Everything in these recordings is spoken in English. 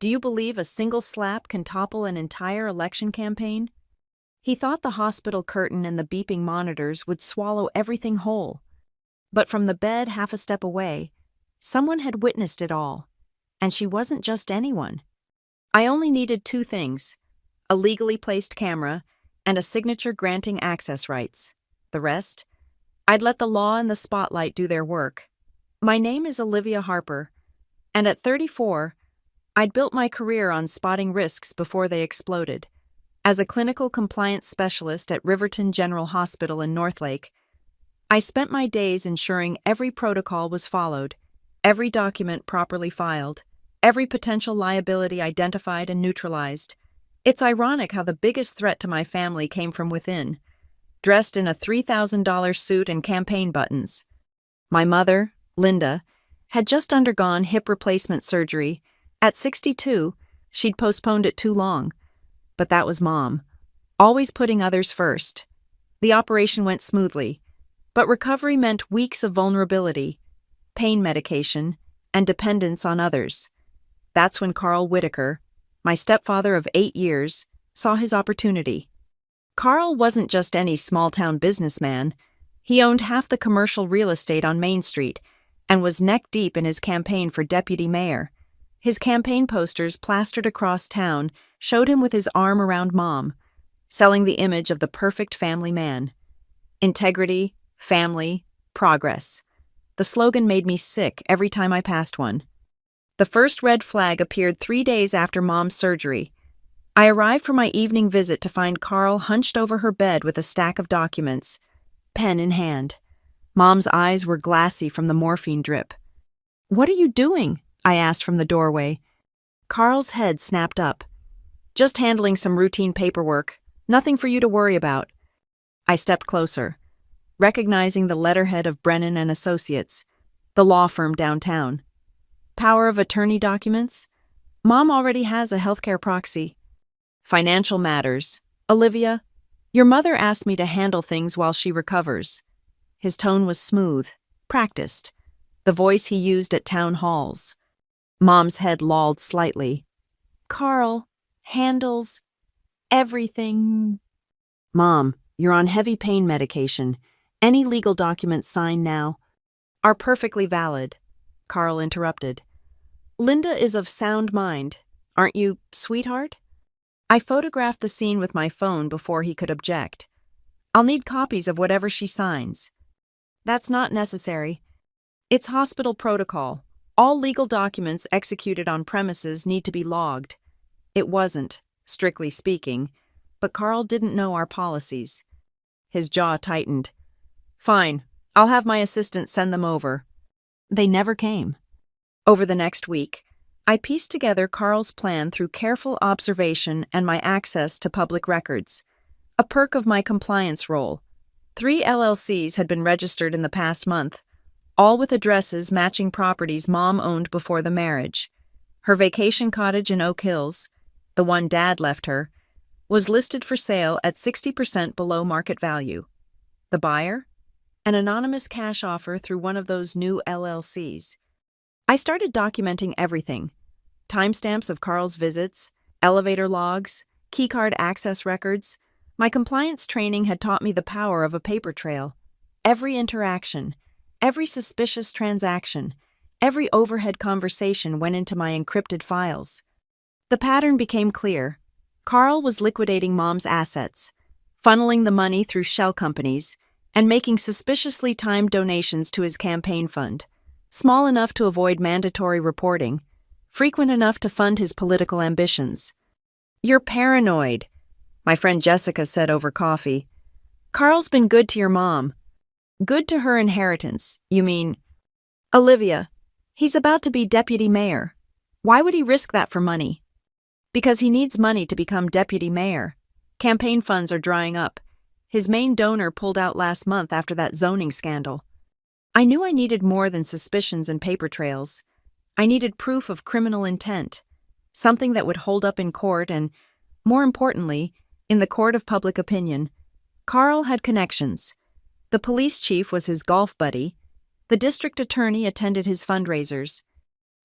Do you believe a single slap can topple an entire election campaign? He thought the hospital curtain and the beeping monitors would swallow everything whole. But from the bed half a step away, someone had witnessed it all. And she wasn't just anyone. I only needed two things: a legally placed camera and a signature granting access rights. The rest? I'd let the law and the spotlight do their work. My name is Olivia Harper, and at 34, I'd built my career on spotting risks before they exploded. As a clinical compliance specialist at Riverton General Hospital in Northlake, I spent my days ensuring every protocol was followed, every document properly filed, every potential liability identified and neutralized. It's ironic how the biggest threat to my family came from within, dressed in a $3,000 suit and campaign buttons. My mother, Linda, had just undergone hip replacement surgery. At 62, she'd postponed it too long. But that was Mom, always putting others first. The operation went smoothly, but recovery meant weeks of vulnerability, pain medication, and dependence on others. That's when Carl Whitaker, my stepfather of 8 years, saw his opportunity. Carl wasn't just any small-town businessman. He owned half the commercial real estate on Main Street and was neck-deep in his campaign for deputy mayor. His campaign posters plastered across town showed him with his arm around Mom, selling the image of the perfect family man. Integrity, family, progress. The slogan made me sick every time I passed one. The first red flag appeared 3 days after Mom's surgery. I arrived for my evening visit to find Carl hunched over her bed with a stack of documents, pen in hand. Mom's eyes were glassy from the morphine drip. "What are you doing?" I asked from the doorway. Carl's head snapped up. "Just handling some routine paperwork. Nothing for you to worry about." I stepped closer, recognizing the letterhead of Brennan and Associates, the law firm downtown. Power of attorney documents? Mom already has a healthcare proxy. Financial matters. Olivia, your mother asked me to handle things while she recovers. His tone was smooth, practiced, the voice he used at town halls. Mom's head lolled slightly. "Carl handles everything." "Mom, you're on heavy pain medication. Any legal documents signed now are perfectly valid," Carl interrupted. "Linda is of sound mind. Aren't you, sweetheart?" I photographed the scene with my phone before he could object. "I'll need copies of whatever she signs." "That's not necessary. It's hospital protocol. All legal documents executed on premises need to be logged." It wasn't, strictly speaking, but Carl didn't know our policies. His jaw tightened. "Fine, I'll have my assistant send them over." They never came. Over the next week, I pieced together Carl's plan through careful observation and my access to public records. A perk of my compliance role. 3 LLCs had been registered in the past month, all with addresses matching properties Mom owned before the marriage. Her vacation cottage in Oak Hills, the one Dad left her, was listed for sale at 60% below market value. The buyer? An anonymous cash offer through one of those new LLCs. I started documenting everything. Timestamps of Carl's visits, elevator logs, keycard access records. My compliance training had taught me the power of a paper trail. Every interaction, every suspicious transaction, every overhead conversation went into my encrypted files. The pattern became clear. Carl was liquidating Mom's assets, funneling the money through shell companies, and making suspiciously timed donations to his campaign fund, small enough to avoid mandatory reporting, frequent enough to fund his political ambitions. "You're paranoid," my friend Jessica said over coffee. "Carl's been good to your mom." "Good to her inheritance, you mean?" "Olivia, he's about to be deputy mayor. Why would he risk that for money?" "Because he needs money to become deputy mayor. Campaign funds are drying up. His main donor pulled out last month after that zoning scandal." I knew I needed more than suspicions and paper trails. I needed proof of criminal intent, something that would hold up in court and, more importantly, in the court of public opinion. Carl had connections. The police chief was his golf buddy. The district attorney attended his fundraisers.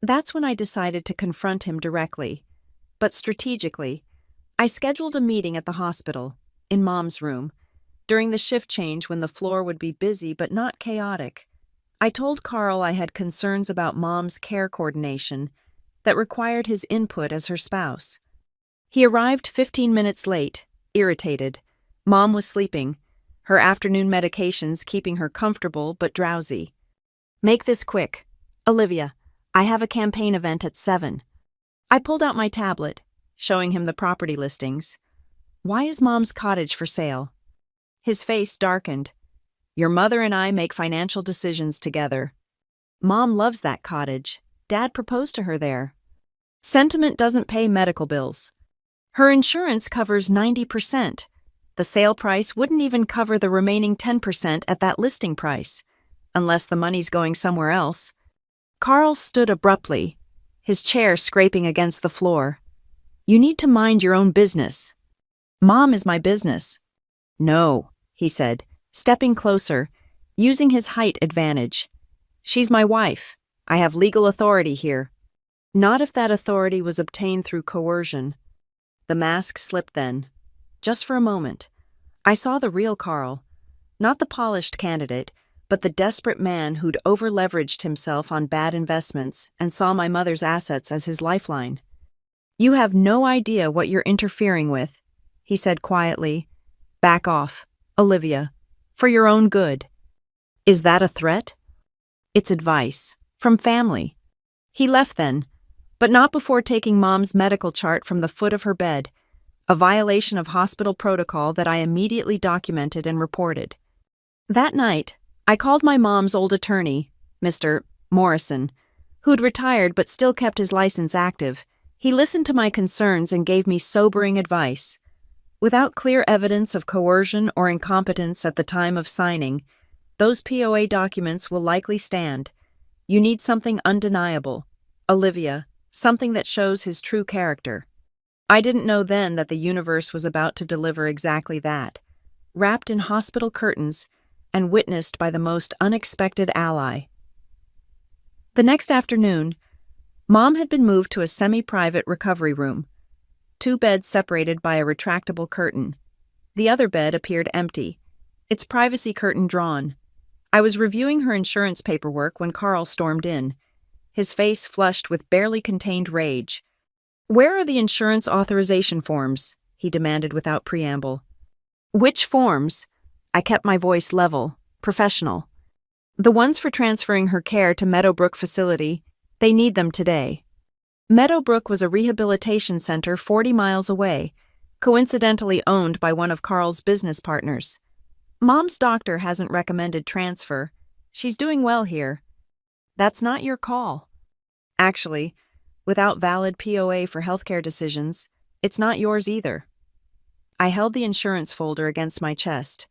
That's when I decided to confront him directly. but strategically. I scheduled a meeting at the hospital, in Mom's room, during the shift change when the floor would be busy but not chaotic. I told Carl I had concerns about Mom's care coordination that required his input as her spouse. He arrived 15 minutes late, irritated. Mom was sleeping, her afternoon medications keeping her comfortable but drowsy. "Make this quick. Olivia, I have a campaign event at 7. I pulled out my tablet, showing him the property listings. "Why is Mom's cottage for sale?" His face darkened. "Your mother and I make financial decisions together. Mom loves that cottage. Dad proposed to her there. Sentiment doesn't pay medical bills. Her insurance covers 90%. The sale price wouldn't even cover the remaining 10% at that listing price, unless the money's going somewhere else." Carl stood abruptly, his chair scraping against the floor. "You need to mind your own business." "Mom is my business." "No," he said, stepping closer, using his height advantage. "She's my wife. I have legal authority here." Not if that authority was obtained through coercion. The mask slipped then. Just for a moment. I saw the real Carl. Not the polished candidate, but the desperate man who'd over-leveraged himself on bad investments and saw my mother's assets as his lifeline. "You have no idea what you're interfering with," he said quietly. "Back off, Olivia, for your own good." "Is that a threat?" "It's advice. From family." He left then, but not before taking Mom's medical chart from the foot of her bed, a violation of hospital protocol that I immediately documented and reported. That night, I called my mom's old attorney, Mr. Morrison, who'd retired but still kept his license active. He listened to my concerns and gave me sobering advice. Without clear evidence of coercion or incompetence at the time of signing, those POA documents will likely stand. You need something undeniable, Olivia, something that shows his true character. I didn't know then that the universe was about to deliver exactly that, wrapped in hospital curtains and witnessed by the most unexpected ally. The next afternoon, Mom had been moved to a semi-private recovery room, 2 beds separated by a retractable curtain. The other bed appeared empty, its privacy curtain drawn. I was reviewing her insurance paperwork when Carl stormed in, his face flushed with barely contained rage. "Where are the insurance authorization forms?" he demanded without preamble. "Which forms?" I kept my voice level, professional. "The ones for transferring her care to Meadowbrook facility. They need them today." Meadowbrook was a rehabilitation center 40 miles away, coincidentally owned by one of Carl's business partners. "Mom's doctor hasn't recommended transfer. She's doing well here." "That's not your call." "Actually, without valid POA for healthcare decisions, it's not yours either." I held the insurance folder against my chest,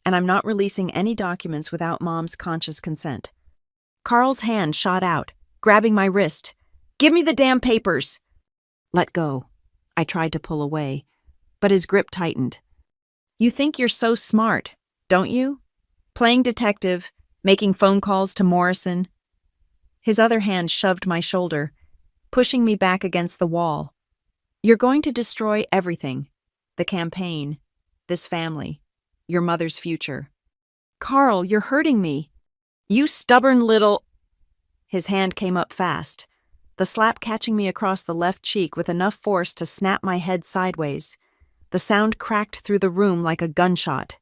and I'm not releasing any documents without Mom's conscious consent. Carl's hand shot out, grabbing my wrist. "Give me the damn papers!" "Let go." I tried to pull away, but his grip tightened. "You think you're so smart, don't you? Playing detective, making phone calls to Morrison." His other hand shoved my shoulder, pushing me back against the wall. "You're going to destroy everything. The campaign, this family, your mother's future." "Carl, you're hurting me." "You stubborn little—" His hand came up fast, the slap catching me across the left cheek with enough force to snap my head sideways. The sound cracked through the room like a gunshot.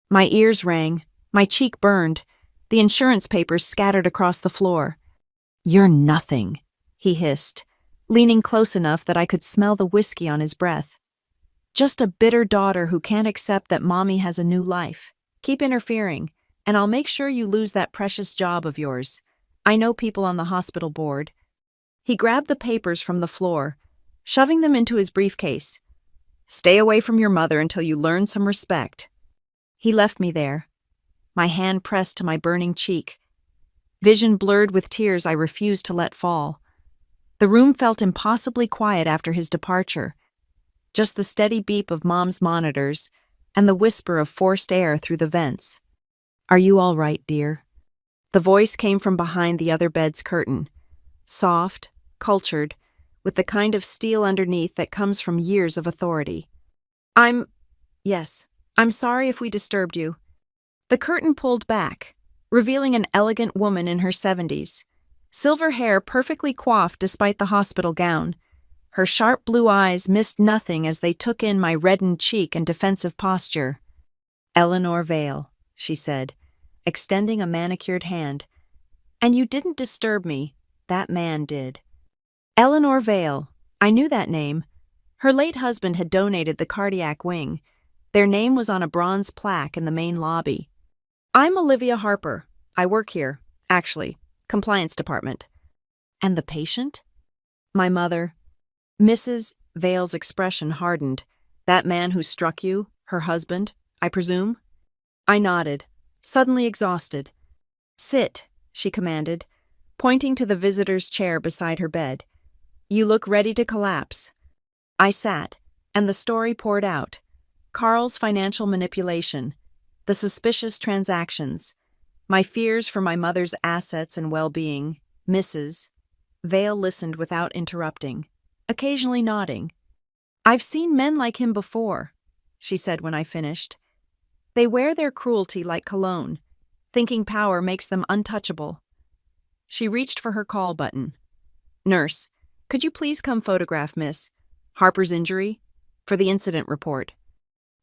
My ears rang, my cheek burned, the insurance papers scattered across the floor. "You're nothing," he hissed, leaning close enough that I could smell the whiskey on his breath. "Just a bitter daughter who can't accept that Mommy has a new life. Keep interfering, and I'll make sure you lose that precious job of yours. I know people on the hospital board." He grabbed the papers from the floor, shoving them into his briefcase. "Stay away from your mother until you learn some respect." He left me there, my hand pressed to my burning cheek. Vision blurred with tears I refused to let fall. The room felt impossibly quiet after his departure, just the steady beep of Mom's monitors and the whisper of forced air through the vents. "Are you all right, dear?" The voice came from behind the other bed's curtain, soft, cultured, with the kind of steel underneath that comes from years of authority. Yes, I'm sorry if we disturbed you. The curtain pulled back, revealing an elegant woman in her 70s. Silver hair perfectly coiffed despite the hospital gown. Her sharp blue eyes missed nothing as they took in my reddened cheek and defensive posture. "Eleanor Vale," she said, extending a manicured hand. "And you didn't disturb me. That man did." Eleanor Vale. I knew that name. Her late husband had donated the cardiac wing. Their name was on a bronze plaque in the main lobby. "I'm Olivia Harper. I work here, actually, compliance department." "And the patient?" "My mother." Mrs. Vale's expression hardened. "That man who struck you, her husband, I presume?" I nodded, suddenly exhausted. "Sit," she commanded, pointing to the visitor's chair beside her bed. "You look ready to collapse." I sat, and the story poured out. Carl's financial manipulation, the suspicious transactions, my fears for my mother's assets and well-being. Mrs. Vale listened without interrupting, occasionally nodding. "I've seen men like him before," she said when I finished. "They wear their cruelty like cologne, thinking power makes them untouchable." She reached for her call button. "Nurse, could you please come photograph Miss Harper's injury for the incident report?"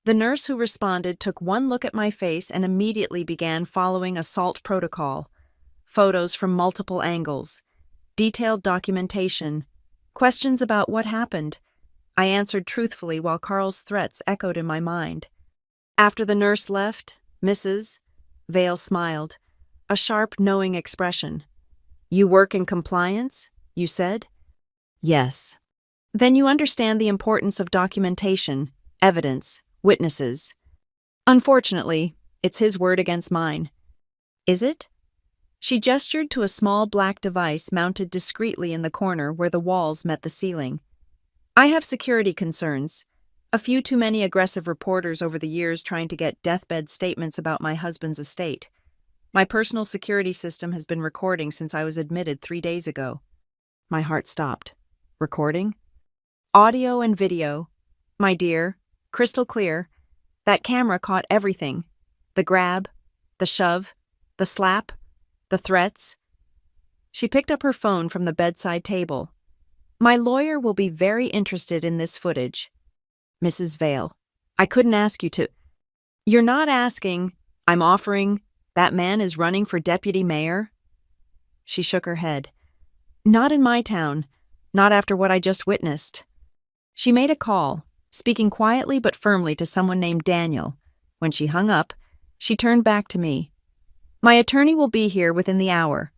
The nurse who responded took one look at my face and immediately began following assault protocol. Photos from multiple angles, detailed documentation, questions about what happened. I answered truthfully while Carl's threats echoed in my mind. After the nurse left, Mrs. Vale smiled, a sharp, knowing expression. "You work in compliance, you said?" "Yes." "Then you understand the importance of documentation, evidence, witnesses." "Unfortunately, it's his word against mine." "Is it?" She gestured to a small black device mounted discreetly in the corner where the walls met the ceiling. "I have security concerns. A few too many aggressive reporters over the years trying to get deathbed statements about my husband's estate. My personal security system has been recording since I was admitted 3 days ago." My heart stopped. "Recording?" "Audio and video. My dear, crystal clear. That camera caught everything. The grab, the shove, the slap, the threats." She picked up her phone from the bedside table. "My lawyer will be very interested in this footage." "Mrs. Vale, I couldn't ask you to—" "You're not asking. I'm offering. That man is running for deputy mayor." She shook her head. "Not in my town. Not after what I just witnessed." She made a call, speaking quietly but firmly to someone named Daniel. When she hung up, she turned back to me. "My attorney will be here within the hour.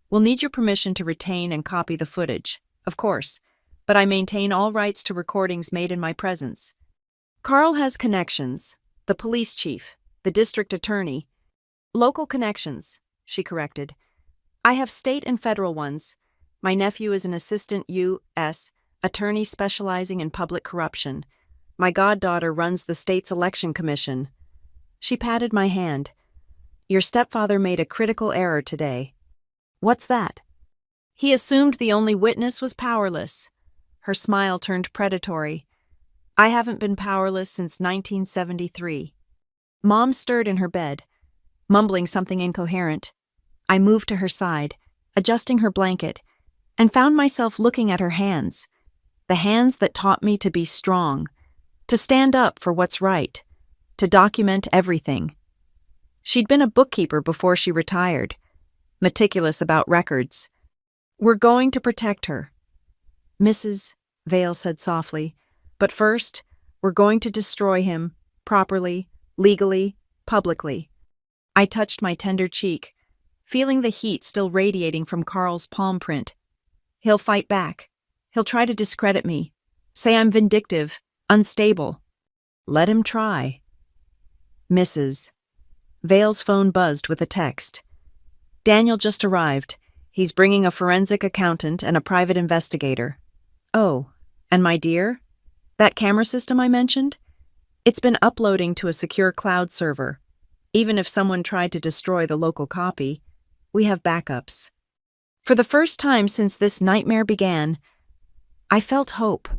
We'll need your permission to retain and copy the footage, of course, but I maintain all rights to recordings made in my presence." Carl has connections. The police chief, the district attorney. "Local connections," she corrected. "I have state and federal ones. My nephew is an assistant U.S. attorney specializing in public corruption. My goddaughter runs the state's election commission." She patted my hand. "Your stepfather made a critical error today." "What's that?" "He assumed the only witness was powerless." Her smile turned predatory. "I haven't been powerless since 1973. Mom stirred in her bed, mumbling something incoherent. I moved to her side, adjusting her blanket, and found myself looking at her hands, the hands that taught me to be strong, to stand up for what's right, to document everything. She'd been a bookkeeper before she retired, meticulous about records. "We're going to protect her," Mrs. Vale said softly, "but first, we're going to destroy him, properly, legally, publicly." I touched my tender cheek, feeling the heat still radiating from Carl's palm print. "He'll fight back. He'll try to discredit me, say I'm vindictive, unstable." "Let him try." Mrs. Vale's phone buzzed with a text. "Daniel just arrived. He's bringing a forensic accountant and a private investigator." "Oh, and my dear? That camera system I mentioned? It's been uploading to a secure cloud server. Even if someone tried to destroy the local copy, we have backups." For the first time since this nightmare began, I felt hope.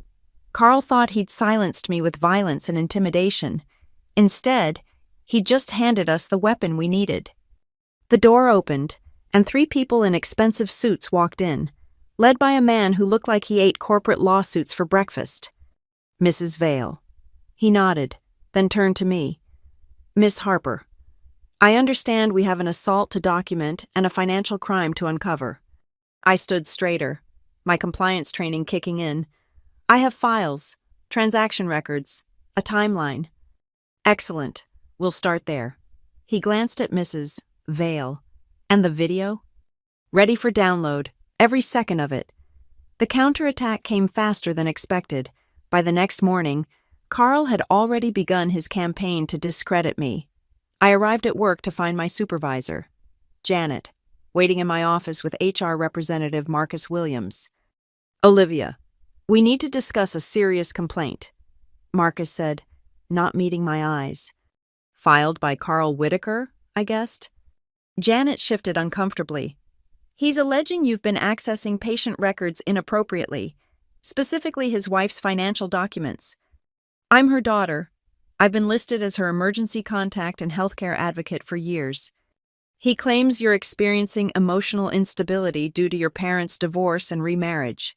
Carl thought he'd silenced me with violence and intimidation. Instead, he'd just handed us the weapon we needed. The door opened, and 3 people in expensive suits walked in, led by a man who looked like he ate corporate lawsuits for breakfast. Mrs. Vale. He nodded, then turned to me. Miss Harper, I understand we have an assault to document and a financial crime to uncover. I stood straighter, my compliance training kicking in. I have files, transaction records, a timeline. Excellent. We'll start there. He glanced at Mrs. Vale. And the video? Ready for download, every second of it. The counterattack came faster than expected. By the next morning, Carl had already begun his campaign to discredit me. I arrived at work to find my supervisor, Janet, waiting in my office with HR representative Marcus Williams. Olivia, we need to discuss a serious complaint, Marcus said, not meeting my eyes. Filed by Carl Whitaker, I guessed. Janet shifted uncomfortably. He's alleging you've been accessing patient records inappropriately, specifically his wife's financial documents. I'm her daughter. I've been listed as her emergency contact and healthcare advocate for years. He claims you're experiencing emotional instability due to your parents' divorce and remarriage.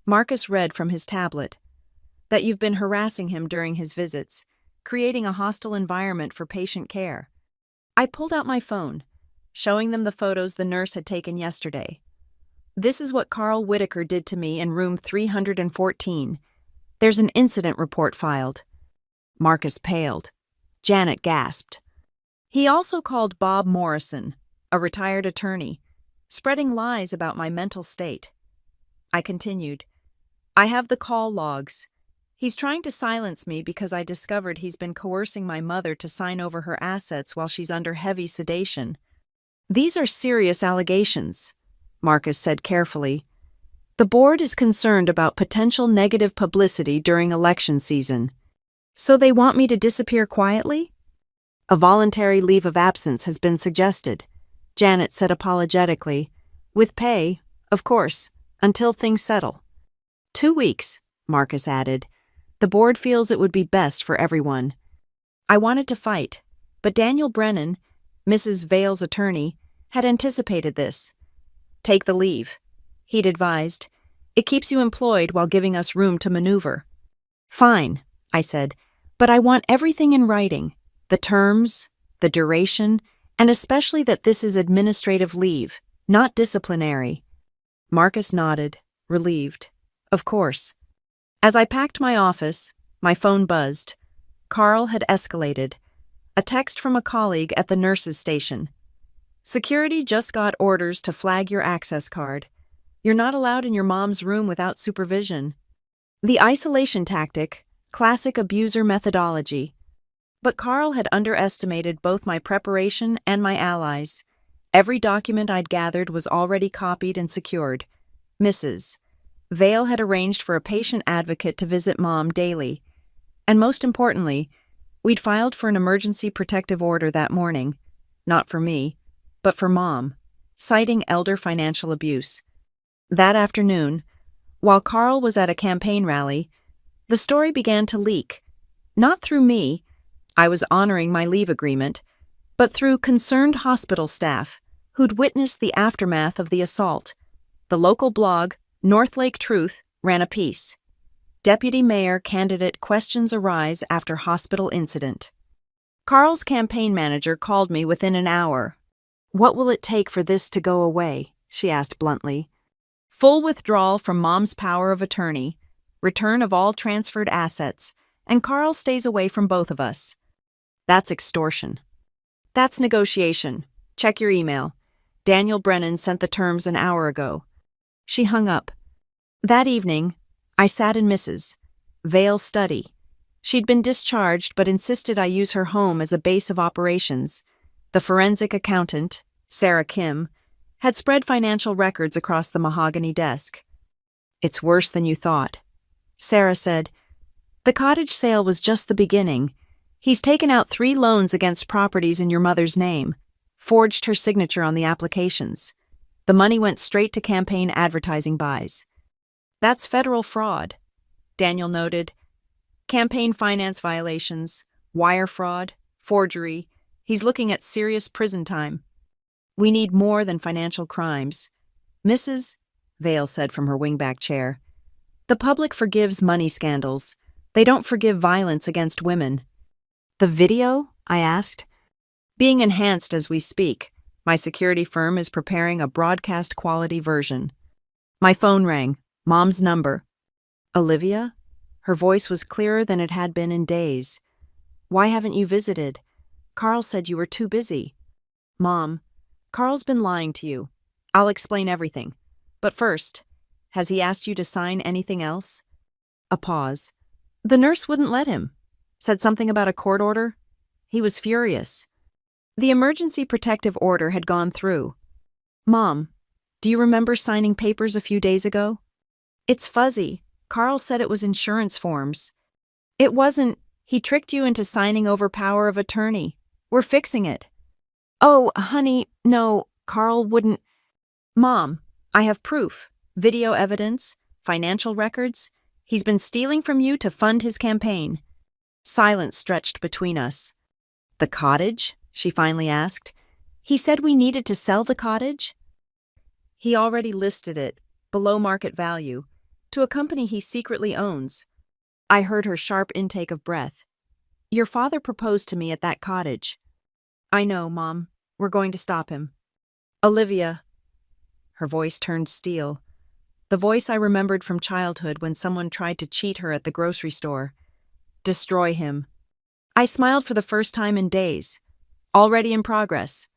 Marcus read from his tablet that you've been harassing him during his visits, creating a hostile environment for patient care. I pulled out my phone, showing them the photos the nurse had taken yesterday. This is what Carl Whitaker did to me in room 314. There's an incident report filed. Marcus paled. Janet gasped. He also called Bob Morrison, a retired attorney, spreading lies about my mental state. I continued. I have the call logs. He's trying to silence me because I discovered he's been coercing my mother to sign over her assets while she's under heavy sedation. These are serious allegations, Marcus said carefully. The board is concerned about potential negative publicity during election season. So they want me to disappear quietly? A voluntary leave of absence has been suggested, Janet said apologetically. With pay, of course, until things settle. 2 weeks, Marcus added. The board feels it would be best for everyone. I wanted to fight, but Daniel Brennan, Mrs. Vale's attorney, had anticipated this. Take the leave, he'd advised. It keeps you employed while giving us room to maneuver. Fine, I said, but I want everything in writing. The terms, the duration, and especially that this is administrative leave, not disciplinary. Marcus nodded, relieved. Of course. As I packed my office, my phone buzzed. Carl had escalated. A text from a colleague at the nurses' station. Security just got orders to flag your access card. You're not allowed in your mom's room without supervision. The isolation tactic, classic abuser methodology. But Carl had underestimated both my preparation and my allies. Every document I'd gathered was already copied and secured. Mrs. Vale had arranged for a patient advocate to visit Mom daily. And most importantly, we'd filed for an emergency protective order that morning. Not for me, but for Mom, citing elder financial abuse. That afternoon, while Carl was at a campaign rally, the story began to leak. Not through me, I was honoring my leave agreement, but through concerned hospital staff who'd witnessed the aftermath of the assault. The local blog, North Lake Truth, ran a piece. Deputy Mayor candidate questions arise after hospital incident. Carl's campaign manager called me within an hour. What will it take for this to go away? She asked bluntly. Full withdrawal from Mom's power of attorney, return of all transferred assets, and Carl stays away from both of us. That's extortion. That's negotiation. Check your email. Daniel Brennan sent the terms an hour ago. She hung up. That evening, I sat in Mrs. Vale's study. She'd been discharged but insisted I use her home as a base of operations. The forensic accountant, Sarah Kim, had spread financial records across the mahogany desk. It's worse than you thought. Sarah said, the cottage sale was just the beginning. He's taken out 3 loans against properties in your mother's name, forged her signature on the applications. The money went straight to campaign advertising buys. That's federal fraud, Daniel noted. Campaign finance violations, wire fraud, forgery. He's looking at serious prison time. We need more than financial crimes. Mrs. Vale said from her wingback chair, the public forgives money scandals. They don't forgive violence against women. The video? I asked. Being enhanced as we speak. My security firm is preparing a broadcast quality version. My phone rang. Mom's number. Olivia? Her voice was clearer than it had been in days. Why haven't you visited? Carl said you were too busy. Mom, Carl's been lying to you. I'll explain everything. But first, has he asked you to sign anything else? A pause. The nurse wouldn't let him. Said something about a court order. He was furious. The emergency protective order had gone through. Mom, do you remember signing papers a few days ago? It's fuzzy. Carl said it was insurance forms. It wasn't. He tricked you into signing over power of attorney. We're fixing it. Oh, honey, no, Carl wouldn't. Mom, I have proof, video evidence, financial records. He's been stealing from you to fund his campaign. Silence stretched between us. The cottage? She finally asked. He said we needed to sell the cottage? He already listed it, below market value, to a company he secretly owns. I heard her sharp intake of breath. Your father proposed to me at that cottage. I know, Mom. We're going to stop him. Olivia. Her voice turned steel. The voice I remembered from childhood when someone tried to cheat her at the grocery store. Destroy him. I smiled for the first time in days. Already in progress.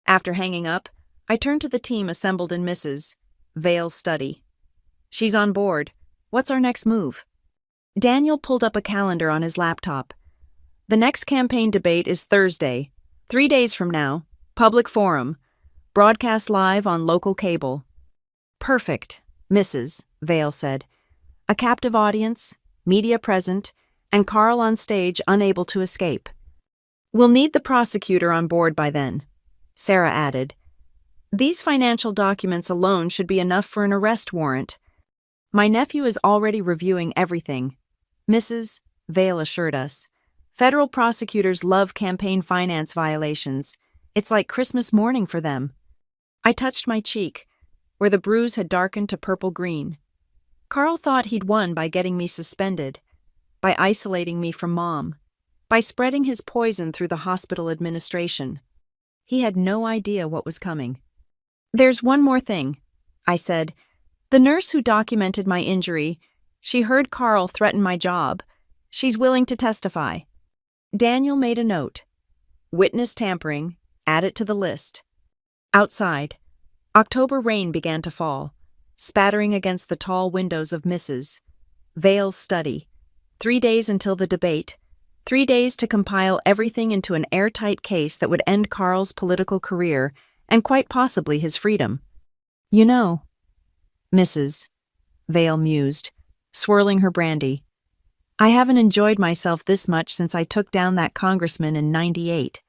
After hanging up, I turned to the team assembled in Mrs. Vale's study. She's on board. What's our next move? Daniel pulled up a calendar on his laptop. The next campaign debate is Thursday, 3 days from now, public forum, broadcast live on local cable. Perfect, Mrs. Vale said. A captive audience, media present, and Carl on stage unable to escape. We'll need the prosecutor on board by then, Sarah added. These financial documents alone should be enough for an arrest warrant. My nephew is already reviewing everything, Mrs. Vale assured us. Federal prosecutors love campaign finance violations. It's like Christmas morning for them. I touched my cheek, where the bruise had darkened to purple-green. Carl thought he'd won by getting me suspended, by isolating me from Mom, by spreading his poison through the hospital administration. He had no idea what was coming. There's one more thing, I said. The nurse who documented my injury, she heard Carl threaten my job. She's willing to testify. Daniel made a note. Witness tampering, add it to the list. Outside, October rain began to fall, spattering against the tall windows of Mrs. Vale's study. 3 days until the debate. 3 days to compile everything into an airtight case that would end Carl's political career and quite possibly his freedom. You know, Mrs. Vale mused, swirling her brandy. I haven't enjoyed myself this much since I took down that congressman in '98.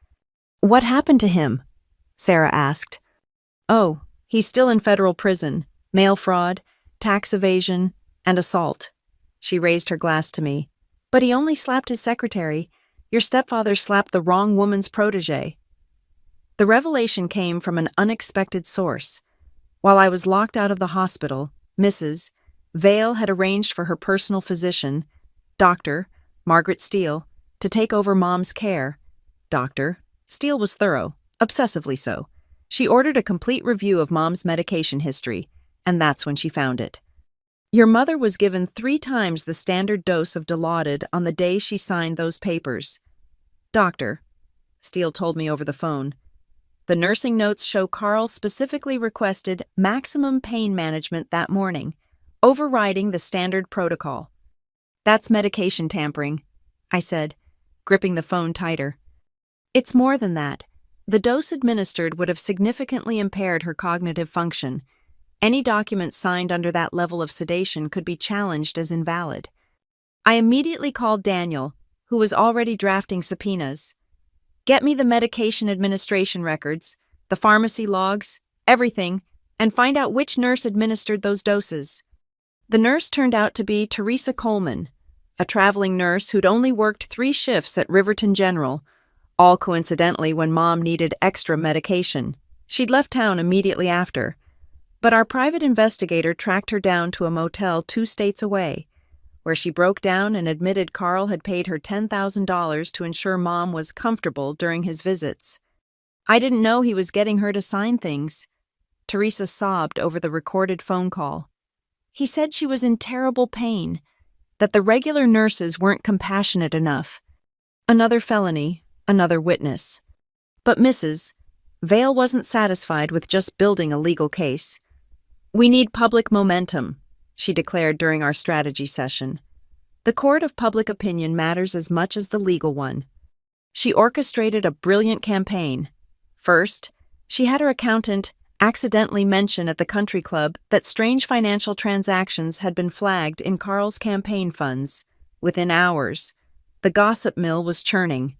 What happened to him? Sarah asked. Oh, he's still in federal prison. Mail fraud, tax evasion, and assault. She raised her glass to me. But he only slapped his secretary. Your stepfather slapped the wrong woman's protege. The revelation came from an unexpected source. While I was locked out of the hospital, Mrs. Vale had arranged for her personal physician, Dr. Margaret Steele, to take over Mom's care. Dr. Steele was thorough, obsessively so. She ordered a complete review of Mom's medication history, and that's when she found it. Your mother was given 3 times the standard dose of Dilaudid on the day she signed those papers. Doctor, Steele told me over the phone. The nursing notes show Carl specifically requested maximum pain management that morning, overriding the standard protocol. That's medication tampering, I said, gripping the phone tighter. It's more than that. The dose administered would have significantly impaired her cognitive function. Any document signed under that level of sedation could be challenged as invalid. I immediately called Daniel, who was already drafting subpoenas. Get me the medication administration records, the pharmacy logs, everything, and find out which nurse administered those doses. The nurse turned out to be Teresa Coleman, a traveling nurse who'd only worked 3 shifts at Riverton General, all coincidentally when Mom needed extra medication. She'd left town immediately after, but our private investigator tracked her down to a motel 2 states away, where she broke down and admitted Carl had paid her $10,000 to ensure Mom was comfortable during his visits. "I didn't know he was getting her to sign things," Teresa sobbed over the recorded phone call. "He said she was in terrible pain, that the regular nurses weren't compassionate enough." Another felony, another witness. But Mrs. Vale wasn't satisfied with just building a legal case. "We need public momentum," she declared during our strategy session. "The court of public opinion matters as much as the legal one." She orchestrated a brilliant campaign. First, she had her accountant accidentally mention at the country club that strange financial transactions had been flagged in Carl's campaign funds. Within hours, the gossip mill was churning.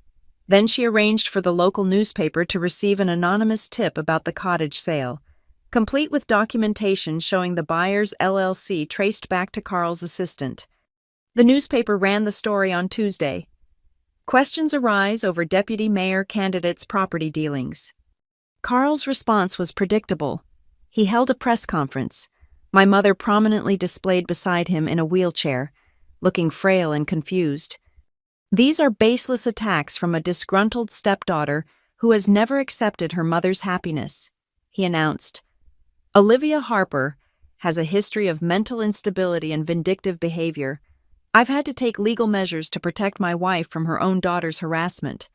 Then she arranged for the local newspaper to receive an anonymous tip about the cottage sale, complete with documentation showing the buyer's LLC traced back to Carl's assistant. The newspaper ran the story on Tuesday. Questions arise over deputy mayor candidate's property dealings. Carl's response was predictable. He held a press conference, my mother prominently displayed beside him in a wheelchair, looking frail and confused. "These are baseless attacks from a disgruntled stepdaughter who has never accepted her mother's happiness," he announced. "Olivia Harper has a history of mental instability and vindictive behavior. I've had to take legal measures to protect my wife from her own daughter's harassment."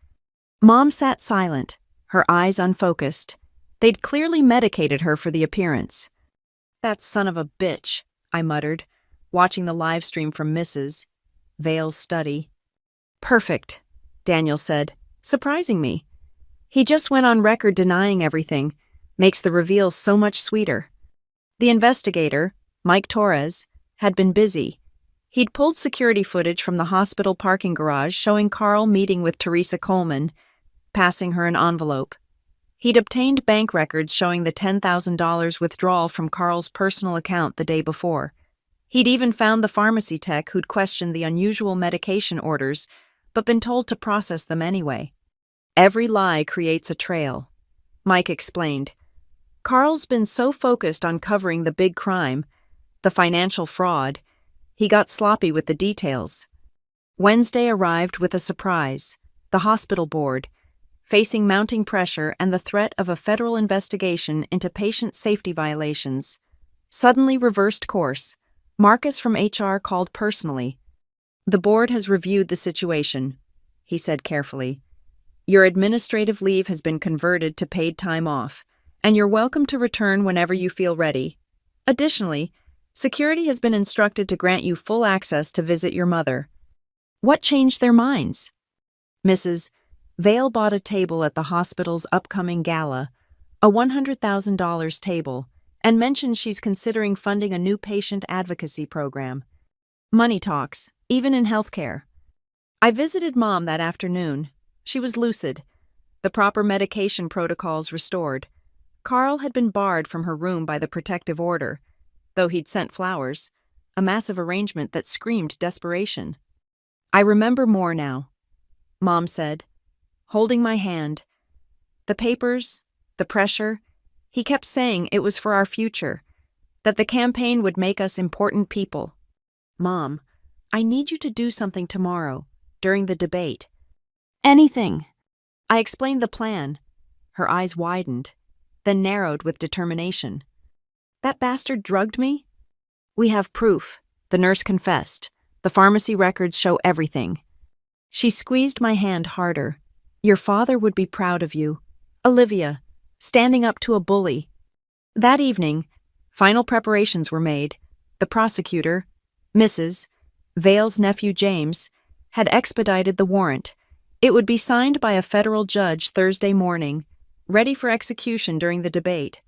Mom sat silent, her eyes unfocused. They'd clearly medicated her for the appearance. "That son of a bitch," I muttered, watching the live stream from Mrs. Vale's study. "Perfect," Daniel said, surprising me. "He just went on record denying everything. Makes the reveal so much sweeter." The investigator, Mike Torres, had been busy. He'd pulled security footage from the hospital parking garage showing Carl meeting with Teresa Coleman, passing her an envelope. He'd obtained bank records showing the $10,000 withdrawal from Carl's personal account the day before. He'd even found the pharmacy tech who'd questioned the unusual medication orders, but been told to process them anyway. "Every lie creates a trail," Mike explained. "Carl's been so focused on covering the big crime, the financial fraud, he got sloppy with the details." Wednesday arrived with a surprise. The hospital board, facing mounting pressure and the threat of a federal investigation into patient safety violations, suddenly reversed course. Marcus from HR called personally. "The board has reviewed the situation," he said carefully. "Your administrative leave has been converted to paid time off, and you're welcome to return whenever you feel ready. Additionally, security has been instructed to grant you full access to visit your mother." What changed their minds? Mrs. Vale bought a table at the hospital's upcoming gala, a $100,000 table, and mentioned she's considering funding a new patient advocacy program. Money talks, even in healthcare. I visited Mom that afternoon. She was lucid. The proper medication protocols restored. Carl had been barred from her room by the protective order, though he'd sent flowers, a massive arrangement that screamed desperation. "I remember more now," Mom said, holding my hand. "The papers, the pressure, he kept saying it was for our future, that the campaign would make us important people. Mom, I need you to do something tomorrow, during the debate." "Anything." I explained the plan. Her eyes widened, then narrowed with determination. "That bastard drugged me?" "We have proof," the nurse confessed. "The pharmacy records show everything." She squeezed my hand harder. "Your father would be proud of you. Olivia, standing up to a bully." That evening, final preparations were made. The prosecutor, Mrs. Vale's nephew James, had expedited the warrant. It would be signed by a federal judge Thursday morning, ready for execution during the debate.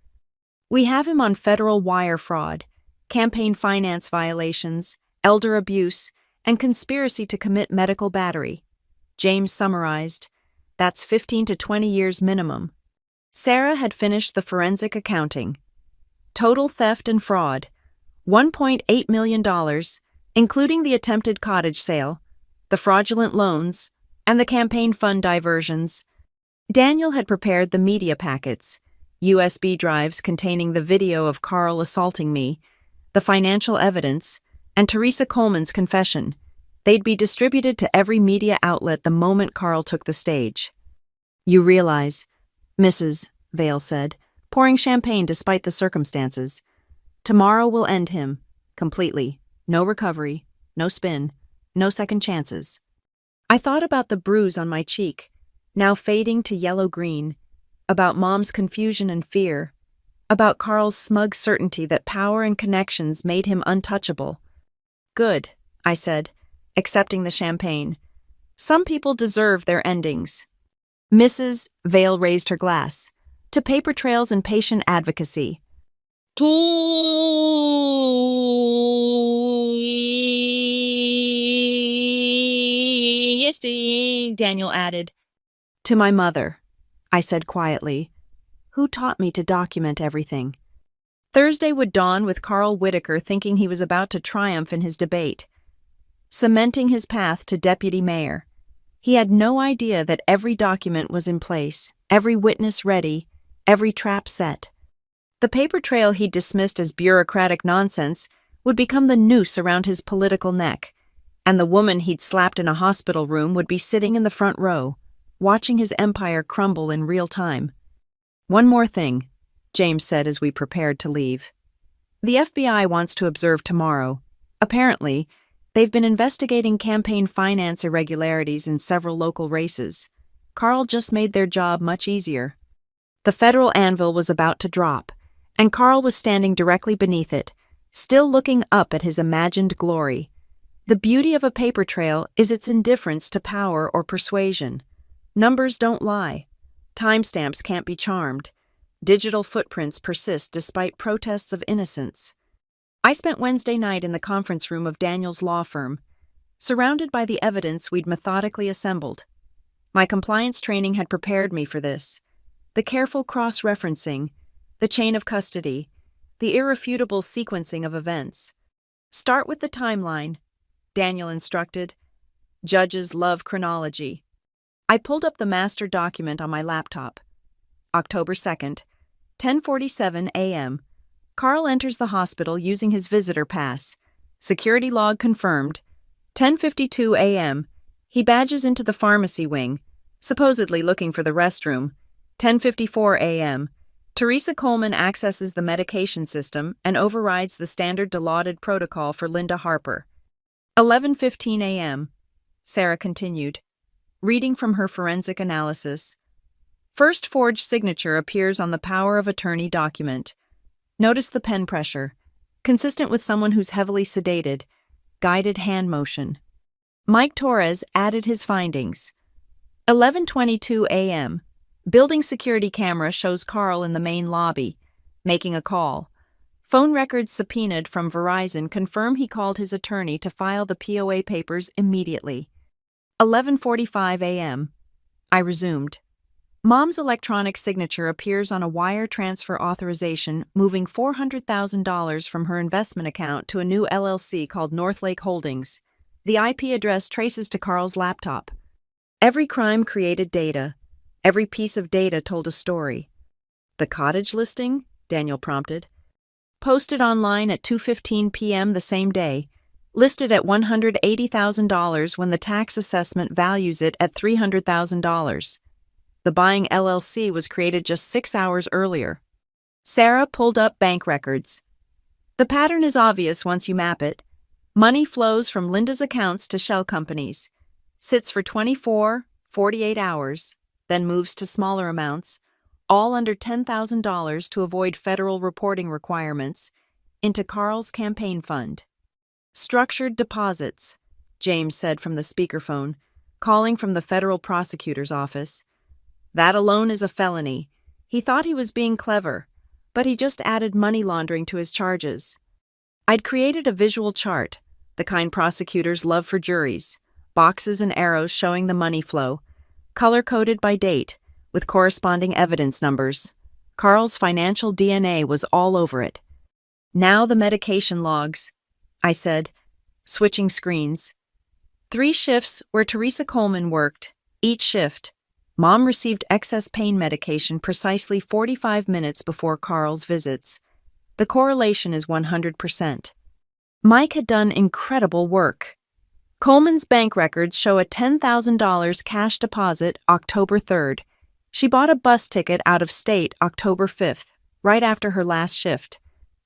"We have him on federal wire fraud, campaign finance violations, elder abuse, and conspiracy to commit medical battery," James summarized. "That's 15 to 20 years minimum." Sarah had finished the forensic accounting. Total theft and fraud, $1.8 million, including the attempted cottage sale, the fraudulent loans, and the campaign fund diversions. Daniel had prepared the media packets, USB drives containing the video of Carl assaulting me, the financial evidence, and Teresa Coleman's confession. They'd be distributed to every media outlet the moment Carl took the stage. "You realize," Mrs. Vale said, pouring champagne despite the circumstances, "tomorrow will end him, completely. No recovery, no spin, no second chances." I thought about the bruise on my cheek, now fading to yellow-green, about Mom's confusion and fear, about Carl's smug certainty that power and connections made him untouchable. "Good," I said, accepting the champagne. "Some people deserve their endings." Mrs. Vale raised her glass. "To paper trails and patient advocacy." "To yesterday," Daniel added. "To my mother," I said quietly, "who taught me to document everything." Thursday would dawn with Carl Whitaker thinking he was about to triumph in his debate, cementing his path to deputy mayor. He had no idea that every document was in place, every witness ready, every trap set. The paper trail he dismissed as bureaucratic nonsense would become the noose around his political neck, and the woman he'd slapped in a hospital room would be sitting in the front row, watching his empire crumble in real time. "One more thing," James said as we prepared to leave. "The FBI wants to observe tomorrow. Apparently, they've been investigating campaign finance irregularities in several local races. Carl just made their job much easier." The federal anvil was about to drop, and Carl was standing directly beneath it, still looking up at his imagined glory. The beauty of a paper trail is its indifference to power or persuasion. Numbers don't lie. Timestamps can't be charmed. Digital footprints persist despite protests of innocence. I spent Wednesday night in the conference room of Daniel's law firm, surrounded by the evidence we'd methodically assembled. My compliance training had prepared me for this. The careful cross-referencing, the chain of custody, the irrefutable sequencing of events. "Start with the timeline," Daniel instructed. "Judges love chronology." I pulled up the master document on my laptop. October 2nd, 10:47 a.m. Carl enters the hospital using his visitor pass. Security log confirmed. 10:52 a.m. He badges into the pharmacy wing, supposedly looking for the restroom. 10:54 a.m. Teresa Coleman accesses the medication system and overrides the standard dilaudid protocol for Linda Harper. 11:15 a.m. Sarah continued, reading from her forensic analysis. First forged signature appears on the power of attorney document. Notice the pen pressure, consistent with someone who's heavily sedated, guided hand motion. Mike Torres added his findings. 11:22 a.m. Building security camera shows Carl in the main lobby, making a call. Phone records subpoenaed from Verizon confirm he called his attorney to file the POA papers immediately. 11:45 a.m. I resumed. Mom's electronic signature appears on a wire transfer authorization moving $400,000 from her investment account to a new LLC called Northlake Holdings. The IP address traces to Carl's laptop. Every crime created data. Every piece of data told a story. "The cottage listing?" Daniel prompted. Posted online at 2:15 p.m. the same day. Listed at $180,000 when the tax assessment values it at $300,000. The buying LLC was created just 6 hours earlier. Sarah pulled up bank records. The pattern is obvious once you map it. Money flows from Linda's accounts to shell companies, sits for 24, 48 hours, then moves to smaller amounts, all under $10,000 to avoid federal reporting requirements, into Carl's campaign fund. "Structured deposits," James said from the speakerphone, calling from the federal prosecutor's office. "That alone is a felony." He thought he was being clever, but he just added money laundering to his charges. I'd created a visual chart, the kind prosecutors love for juries, boxes and arrows showing the money flow, color-coded by date, with corresponding evidence numbers. Carl's financial DNA was all over it. Now the medication logs, I said, switching screens. 3 shifts where Teresa Coleman worked, each shift. Mom received excess pain medication precisely 45 minutes before Carl's visits. The correlation is 100%. Mike had done incredible work. Coleman's bank records show a $10,000 cash deposit October 3rd. She bought a bus ticket out of state October 5th, right after her last shift.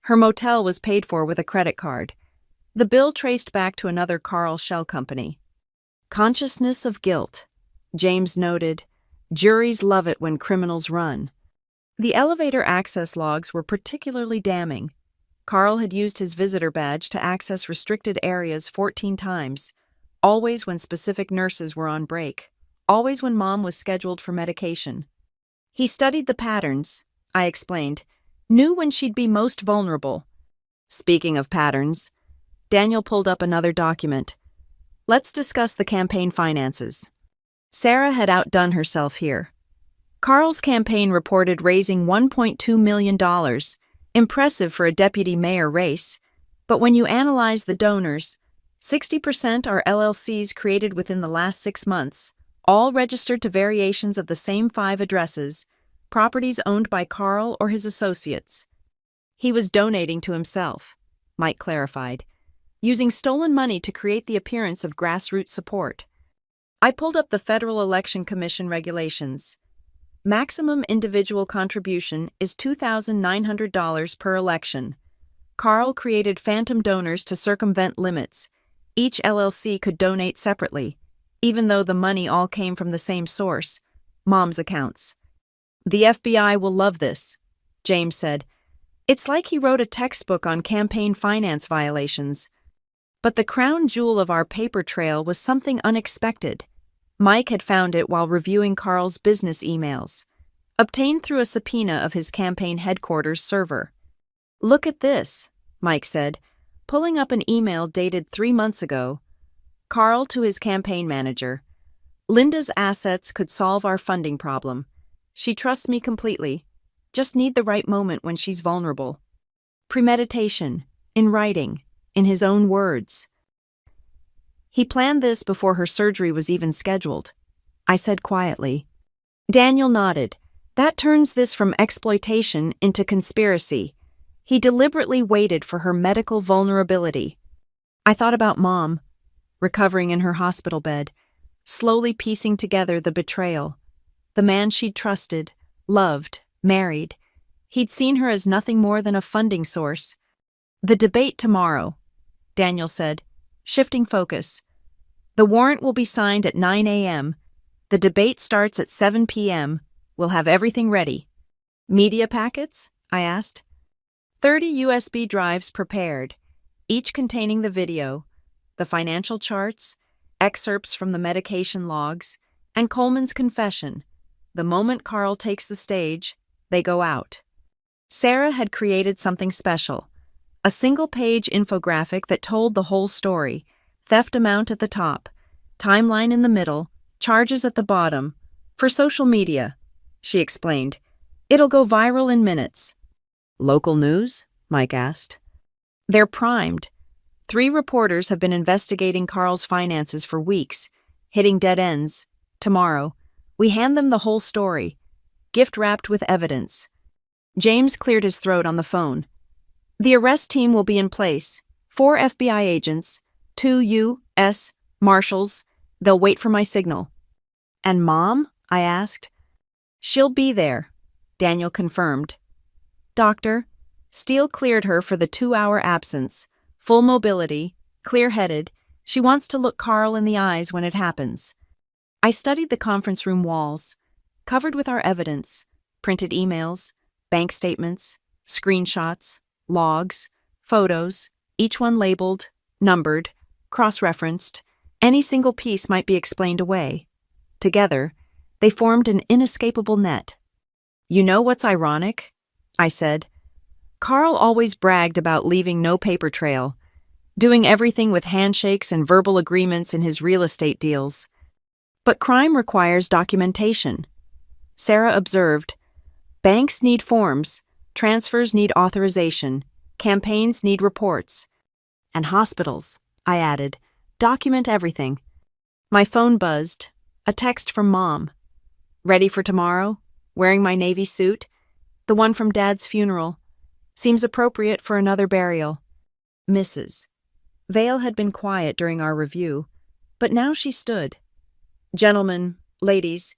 Her motel was paid for with a credit card. The bill traced back to another Carl shell company. Consciousness of guilt, James noted. Juries love it when criminals run. The elevator access logs were particularly damning. Carl had used his visitor badge to access restricted areas 14 times, always when specific nurses were on break, always when Mom was scheduled for medication. He studied the patterns, I explained, knew when she'd be most vulnerable. Speaking of patterns, Daniel pulled up another document. Let's discuss the campaign finances. Sarah had outdone herself here. Carl's campaign reported raising $1.2 million, impressive for a deputy mayor race, but when you analyze the donors, 60% are LLCs created within the last 6 months, all registered to variations of the same 5 addresses, properties owned by Carl or his associates. He was donating to himself, Mike clarified, using stolen money to create the appearance of grassroots support. I pulled up the Federal Election Commission regulations. Maximum individual contribution is $2,900 per election. Carl created phantom donors to circumvent limits. Each LLC could donate separately, even though the money all came from the same source, Mom's accounts. The FBI will love this, James said. It's like he wrote a textbook on campaign finance violations. But the crown jewel of our paper trail was something unexpected. Mike had found it while reviewing Carl's business emails, obtained through a subpoena of his campaign headquarters server. Look at this, Mike said, pulling up an email dated 3 months ago. Carl to his campaign manager. Linda's assets could solve our funding problem. She trusts me completely. Just need the right moment when she's vulnerable. Premeditation, in writing, in his own words. He planned this before her surgery was even scheduled, I said quietly. Daniel nodded. That turns this from exploitation into conspiracy. He deliberately waited for her medical vulnerability. I thought about Mom, recovering in her hospital bed, slowly piecing together the betrayal. The man she'd trusted, loved, married. He'd seen her as nothing more than a funding source. The debate tomorrow, Daniel said, shifting focus. The warrant will be signed at 9 a.m. The debate starts at 7 p.m. We'll have everything ready. Media packets? I asked. 30 USB drives prepared, each containing the video, the financial charts, excerpts from the medication logs, and Coleman's confession. The moment Carl takes the stage, they go out. Sarah had created something special. A single-page infographic that told the whole story, theft amount at the top, timeline in the middle, charges at the bottom. For social media, she explained. It'll go viral in minutes. Local news? Mike asked. They're primed. 3 reporters have been investigating Carl's finances for weeks, hitting dead ends. Tomorrow, we hand them the whole story, gift-wrapped with evidence. James cleared his throat on the phone. The arrest team will be in place, 4 FBI agents, 2 U.S. Marshals. They'll wait for my signal. And Mom? I asked. She'll be there, Daniel confirmed. Doctor, Steele cleared her for the 2-hour absence, full mobility, clear-headed. She wants to look Carl in the eyes when it happens. I studied the conference room walls, covered with our evidence, printed emails, bank statements, screenshots, logs, photos, each one labeled, numbered, cross-referenced. Any single piece might be explained away. Together, they formed an inescapable net. You know what's ironic? I said. Carl always bragged about leaving no paper trail, doing everything with handshakes and verbal agreements in his real estate deals. But crime requires documentation. Sarah observed, banks need forms, transfers need authorization. Campaigns need reports. And hospitals, I added. Document everything. My phone buzzed. A text from Mom. Ready for tomorrow? Wearing my Navy suit? The one from Dad's funeral. Seems appropriate for another burial. Mrs. Vale had been quiet during our review, but now she stood. Gentlemen, ladies,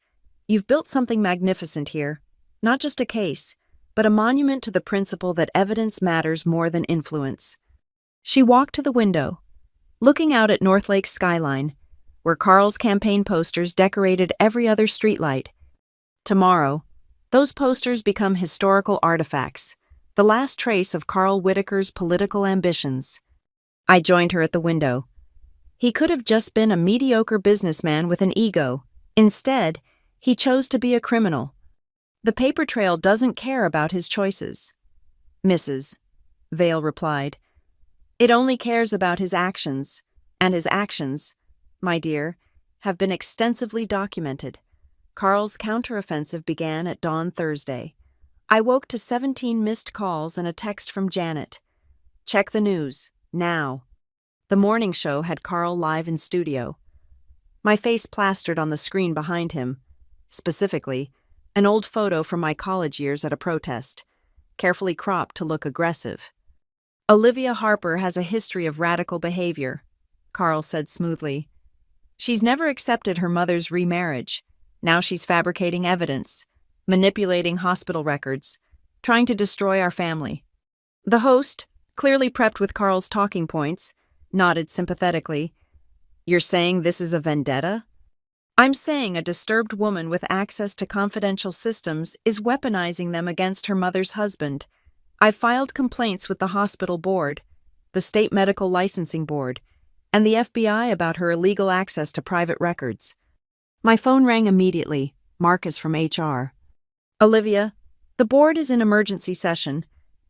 you've built something magnificent here. Not just a case, but a monument to the principle that evidence matters more than influence. She walked to the window, looking out at North Lake's skyline, where Carl's campaign posters decorated every other streetlight. Tomorrow, those posters become historical artifacts, the last trace of Carl Whitaker's political ambitions. I joined her at the window. He could have just been a mediocre businessman with an ego. Instead, he chose to be a criminal. The paper trail doesn't care about his choices. Mrs. Vale replied. It only cares about his actions, and his actions, my dear, have been extensively documented. Carl's counteroffensive began at dawn Thursday. I woke to 17 missed calls and a text from Janet. Check the news, now. The morning show had Carl live in studio. My face plastered on the screen behind him. Specifically, an old photo from my college years at a protest, carefully cropped to look aggressive. Olivia Harper has a history of radical behavior, Carl said smoothly. She's never accepted her mother's remarriage. Now she's fabricating evidence, manipulating hospital records, trying to destroy our family. The host, clearly prepped with Carl's talking points, nodded sympathetically. You're saying this is a vendetta? I'm saying a disturbed woman with access to confidential systems is weaponizing them against her mother's husband. I've filed complaints with the hospital board, the state medical licensing board, and the FBI about her illegal access to private records. My phone rang immediately. Marcus from HR. Olivia, the board is in emergency session.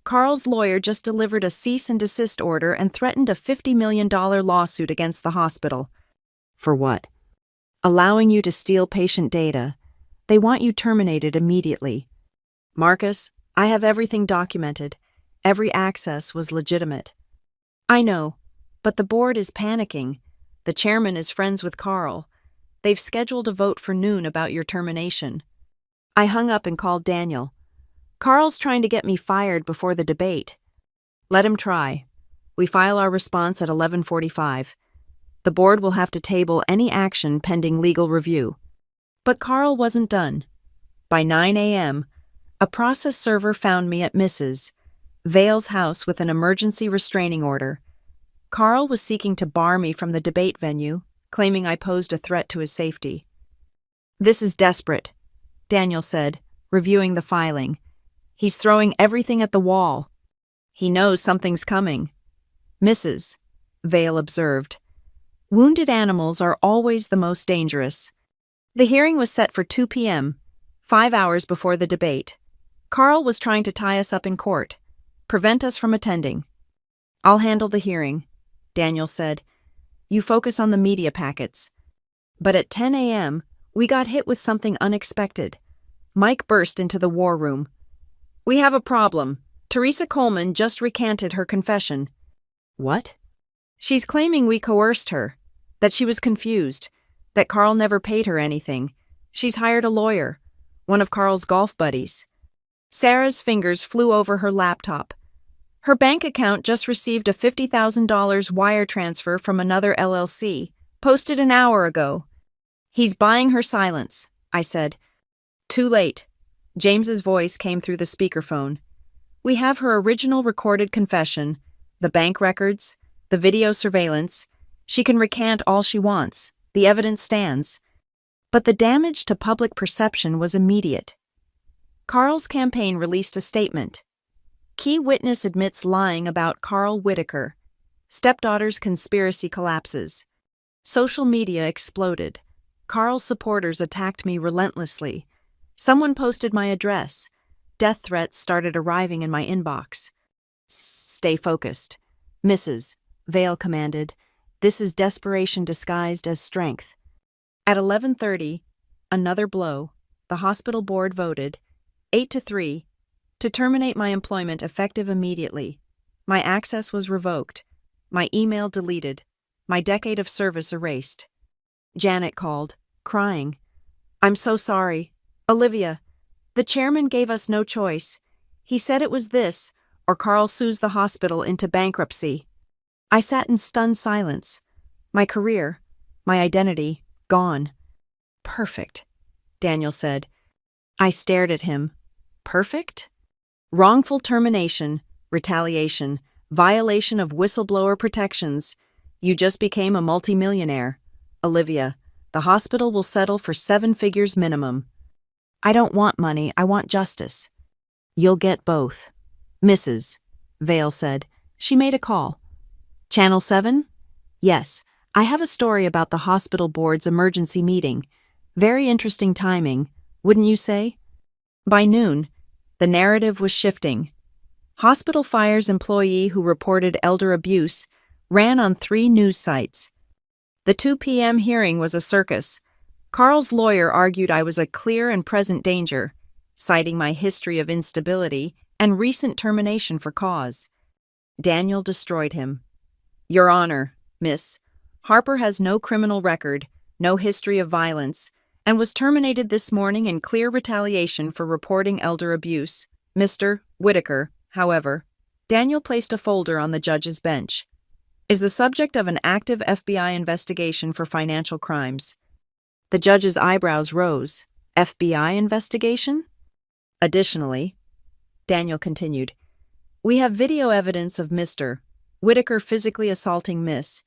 Carl's lawyer just delivered a cease and desist order and threatened a $50 million lawsuit against the hospital. For what? Allowing you to steal patient data. They want you terminated immediately. Marcus, I have everything documented. Every access was legitimate. I know, but the board is panicking. The chairman is friends with Carl. They've scheduled a vote for noon about your termination. I hung up and called Daniel. Carl's trying to get me fired before the debate. Let him try. We file our response at 11:45. The board will have to table any action pending legal review. But Carl wasn't done. By 9 a.m., a process server found me at Mrs. Vale's house with an emergency restraining order. Carl was seeking to bar me from the debate venue, claiming I posed a threat to his safety. This is desperate, Daniel said, reviewing the filing. He's throwing everything at the wall. He knows something's coming. Mrs. Vale observed. Wounded animals are always the most dangerous. The hearing was set for 2 p.m., 5 hours before the debate. Carl was trying to tie us up in court, prevent us from attending. I'll handle the hearing, Daniel said. You focus on the media packets. But at 10 a.m., we got hit with something unexpected. Mike burst into the war room. We have a problem. Teresa Coleman just recanted her confession. What? She's claiming we coerced her, that she was confused, that Carl never paid her anything. She's hired a lawyer, one of Carl's golf buddies. Sarah's fingers flew over her laptop. Her bank account just received a $50,000 wire transfer from another LLC, posted an hour ago. He's buying her silence, I said. Too late. James's voice came through the speakerphone. We have her original recorded confession, the bank records, the video surveillance. She can recant all she wants. The evidence stands. But the damage to public perception was immediate. Carl's campaign released a statement. Key witness admits lying about Carl Whitaker. Stepdaughter's conspiracy collapses. Social media exploded. Carl's supporters attacked me relentlessly. Someone posted my address. Death threats started arriving in my inbox. Stay focused. Mrs. Vale commanded. This is desperation disguised as strength. At 11:30, another blow, the hospital board voted, 8-3, to terminate my employment effective immediately. My access was revoked. My email deleted. My decade of service erased. Janet called, crying. I'm so sorry. Olivia, the chairman gave us no choice. He said it was this, or Carl sues the hospital into bankruptcy. I sat in stunned silence. My career, my identity, gone. Perfect, Daniel said. I stared at him. Perfect? Wrongful termination, retaliation, violation of whistleblower protections. You just became a multimillionaire. Olivia, the hospital will settle for 7 figures minimum. I don't want money, I want justice. You'll get both. Mrs. Vale said. She made a call. Channel 7? Yes, I have a story about the hospital board's emergency meeting. Very interesting timing, wouldn't you say? By noon, the narrative was shifting. Hospital fires employee who reported elder abuse ran on 3 news sites. The 2 p.m. hearing was a circus. Carl's lawyer argued I was a clear and present danger, citing my history of instability and recent termination for cause. Daniel destroyed him. Your Honor, Miss, Harper has no criminal record, no history of violence, and was terminated this morning in clear retaliation for reporting elder abuse. Mr. Whitaker, however, Daniel placed a folder on the judge's bench, is the subject of an active FBI investigation for financial crimes. The judge's eyebrows rose. FBI investigation? Additionally, Daniel continued, we have video evidence of Mr. Whitaker physically assaulting Miss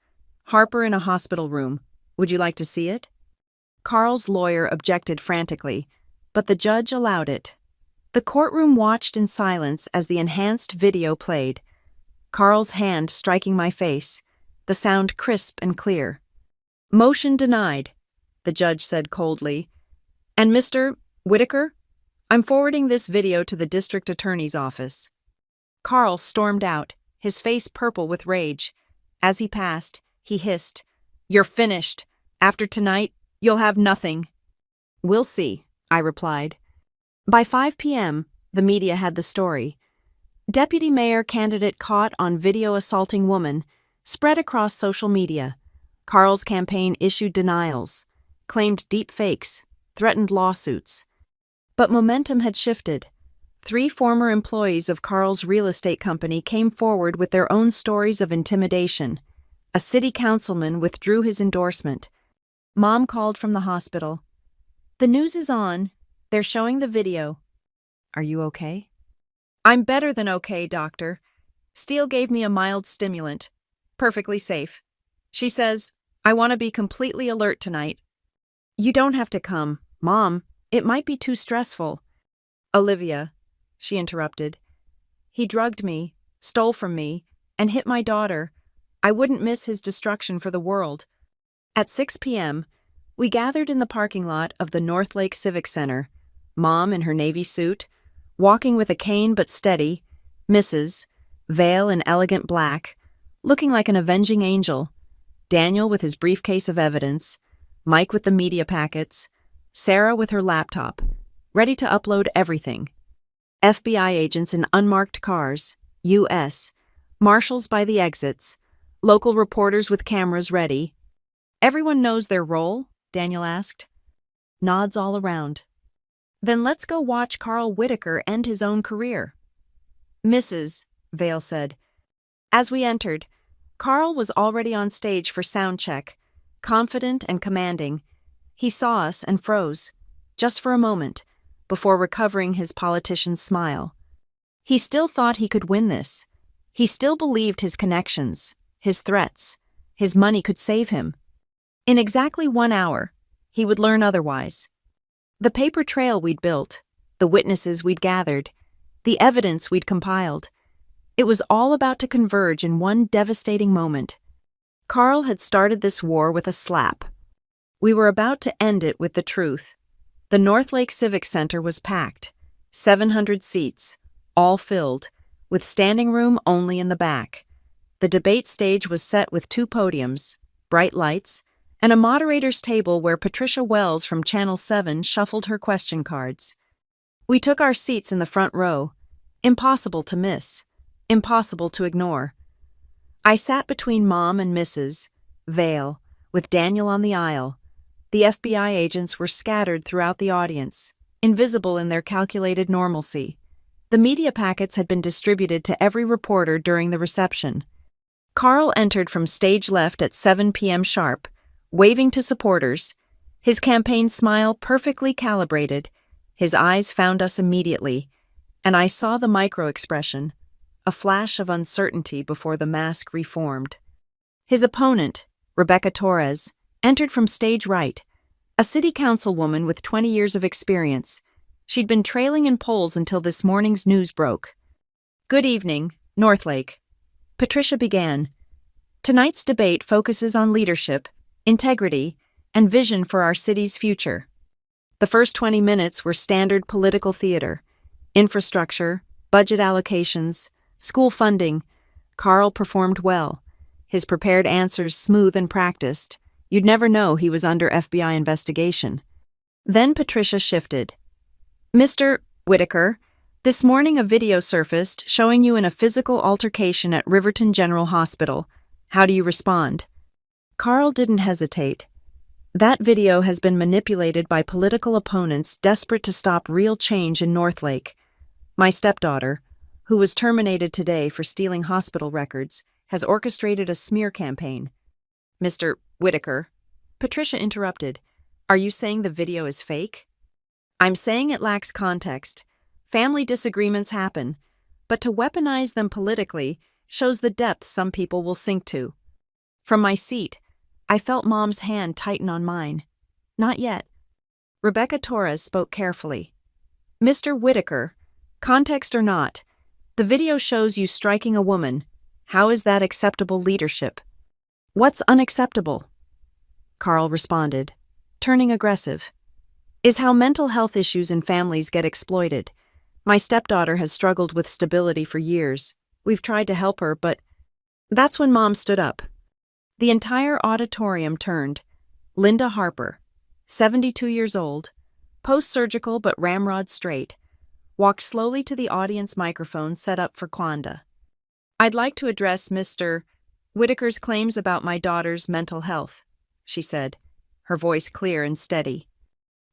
Harper in a hospital room. Would you like to see it? Carl's lawyer objected frantically, but the judge allowed it. The courtroom watched in silence as the enhanced video played, Carl's hand striking my face, the sound crisp and clear. Motion denied, the judge said coldly. And Mr. Whitaker, I'm forwarding this video to the district attorney's office. Carl stormed out, his face purple with rage. As he passed, he hissed, You're finished. After tonight, you'll have nothing. We'll see, I replied. By 5 p.m., the media had the story. Deputy mayor candidate caught on video assaulting woman, spread across social media. Carl's campaign issued denials, claimed deep fakes, threatened lawsuits. But momentum had shifted. 3 former employees of Carl's real estate company came forward with their own stories of intimidation. A city councilman withdrew his endorsement. Mom called from the hospital. The news is on. They're showing the video. Are you okay? I'm better than okay, doctor. Steele gave me a mild stimulant. Perfectly safe. She says, I want to be completely alert tonight. You don't have to come, Mom. It might be too stressful. Olivia, she interrupted. He drugged me, stole from me, and hit my daughter. I wouldn't miss his destruction for the world. At 6 p.m., we gathered in the parking lot of the North Lake Civic Center. Mom in her navy suit, walking with a cane but steady, Mrs. Vale in elegant black, looking like an avenging angel, Daniel with his briefcase of evidence, Mike with the media packets, Sarah with her laptop, ready to upload everything. FBI agents in unmarked cars, U.S., marshals by the exits, local reporters with cameras ready. Everyone knows their role? Daniel asked. Nods all around. Then let's go watch Carl Whitaker end his own career. Mrs. Vale said. As we entered, Carl was already on stage for sound check, confident and commanding. He saw us and froze, just for a moment, before recovering his politician's smile. He still thought he could win this. He still believed his connections, his threats, his money could save him. In exactly 1 hour, he would learn otherwise. The paper trail we'd built, the witnesses we'd gathered, the evidence we'd compiled, it was all about to converge in one devastating moment. Carl had started this war with a slap. We were about to end it with the truth. The North Lake Civic Center was packed, 700 seats, all filled, with standing room only in the back. The debate stage was set with 2 podiums, bright lights, and a moderator's table where Patricia Wells from Channel 7 shuffled her question cards. We took our seats in the front row. Impossible to miss. impossible to ignore. I sat between Mom and Mrs. Vale, with Daniel on the aisle. The FBI agents were scattered throughout the audience, invisible in their calculated normalcy. The media packets had been distributed to every reporter during the reception. Carl entered from stage left at 7 p.m. sharp, waving to supporters, his campaign smile perfectly calibrated. His eyes found us immediately, and I saw the micro-expression, a flash of uncertainty before the mask reformed. His opponent, Rebecca Torres, entered from stage right, a city councilwoman with 20 years of experience. She'd been trailing in polls until this morning's news broke. "Good evening, Northlake." Patricia began. "Tonight's debate focuses on leadership, integrity, and vision for our city's future." The first 20 minutes were standard political theater. Infrastructure, budget allocations, school funding. Carl performed well, his prepared answers smooth and practiced. You'd never know he was under FBI investigation. Then Patricia shifted. "Mr. Whitaker, this morning a video surfaced showing you in a physical altercation at Riverton General Hospital. How do you respond?" Carl didn't hesitate. That video has been manipulated by political opponents desperate to stop real change in Northlake. My stepdaughter, who was terminated today for stealing hospital records, has orchestrated a smear campaign. "Mr. Whitaker," Patricia interrupted, "are you saying the video is fake?" "I'm saying it lacks context. Family disagreements happen, but to weaponize them politically shows the depth some people will sink to." From my seat, I felt Mom's hand tighten on mine. "Not yet." Rebecca Torres spoke carefully. "Mr. Whitaker, context or not, the video shows you striking a woman. How is that acceptable leadership?" "What's unacceptable?" Carl responded, turning aggressive. "Is how mental health issues in families get exploited. My stepdaughter has struggled with stability for years. We've tried to help her, but..." That's when Mom stood up. The entire auditorium turned. Linda Harper, 72 years old, post-surgical but ramrod straight, walked slowly to the audience microphone set up for Kwanda. "I'd like to address Mr. Whitaker's claims about my daughter's mental health," she said, her voice clear and steady.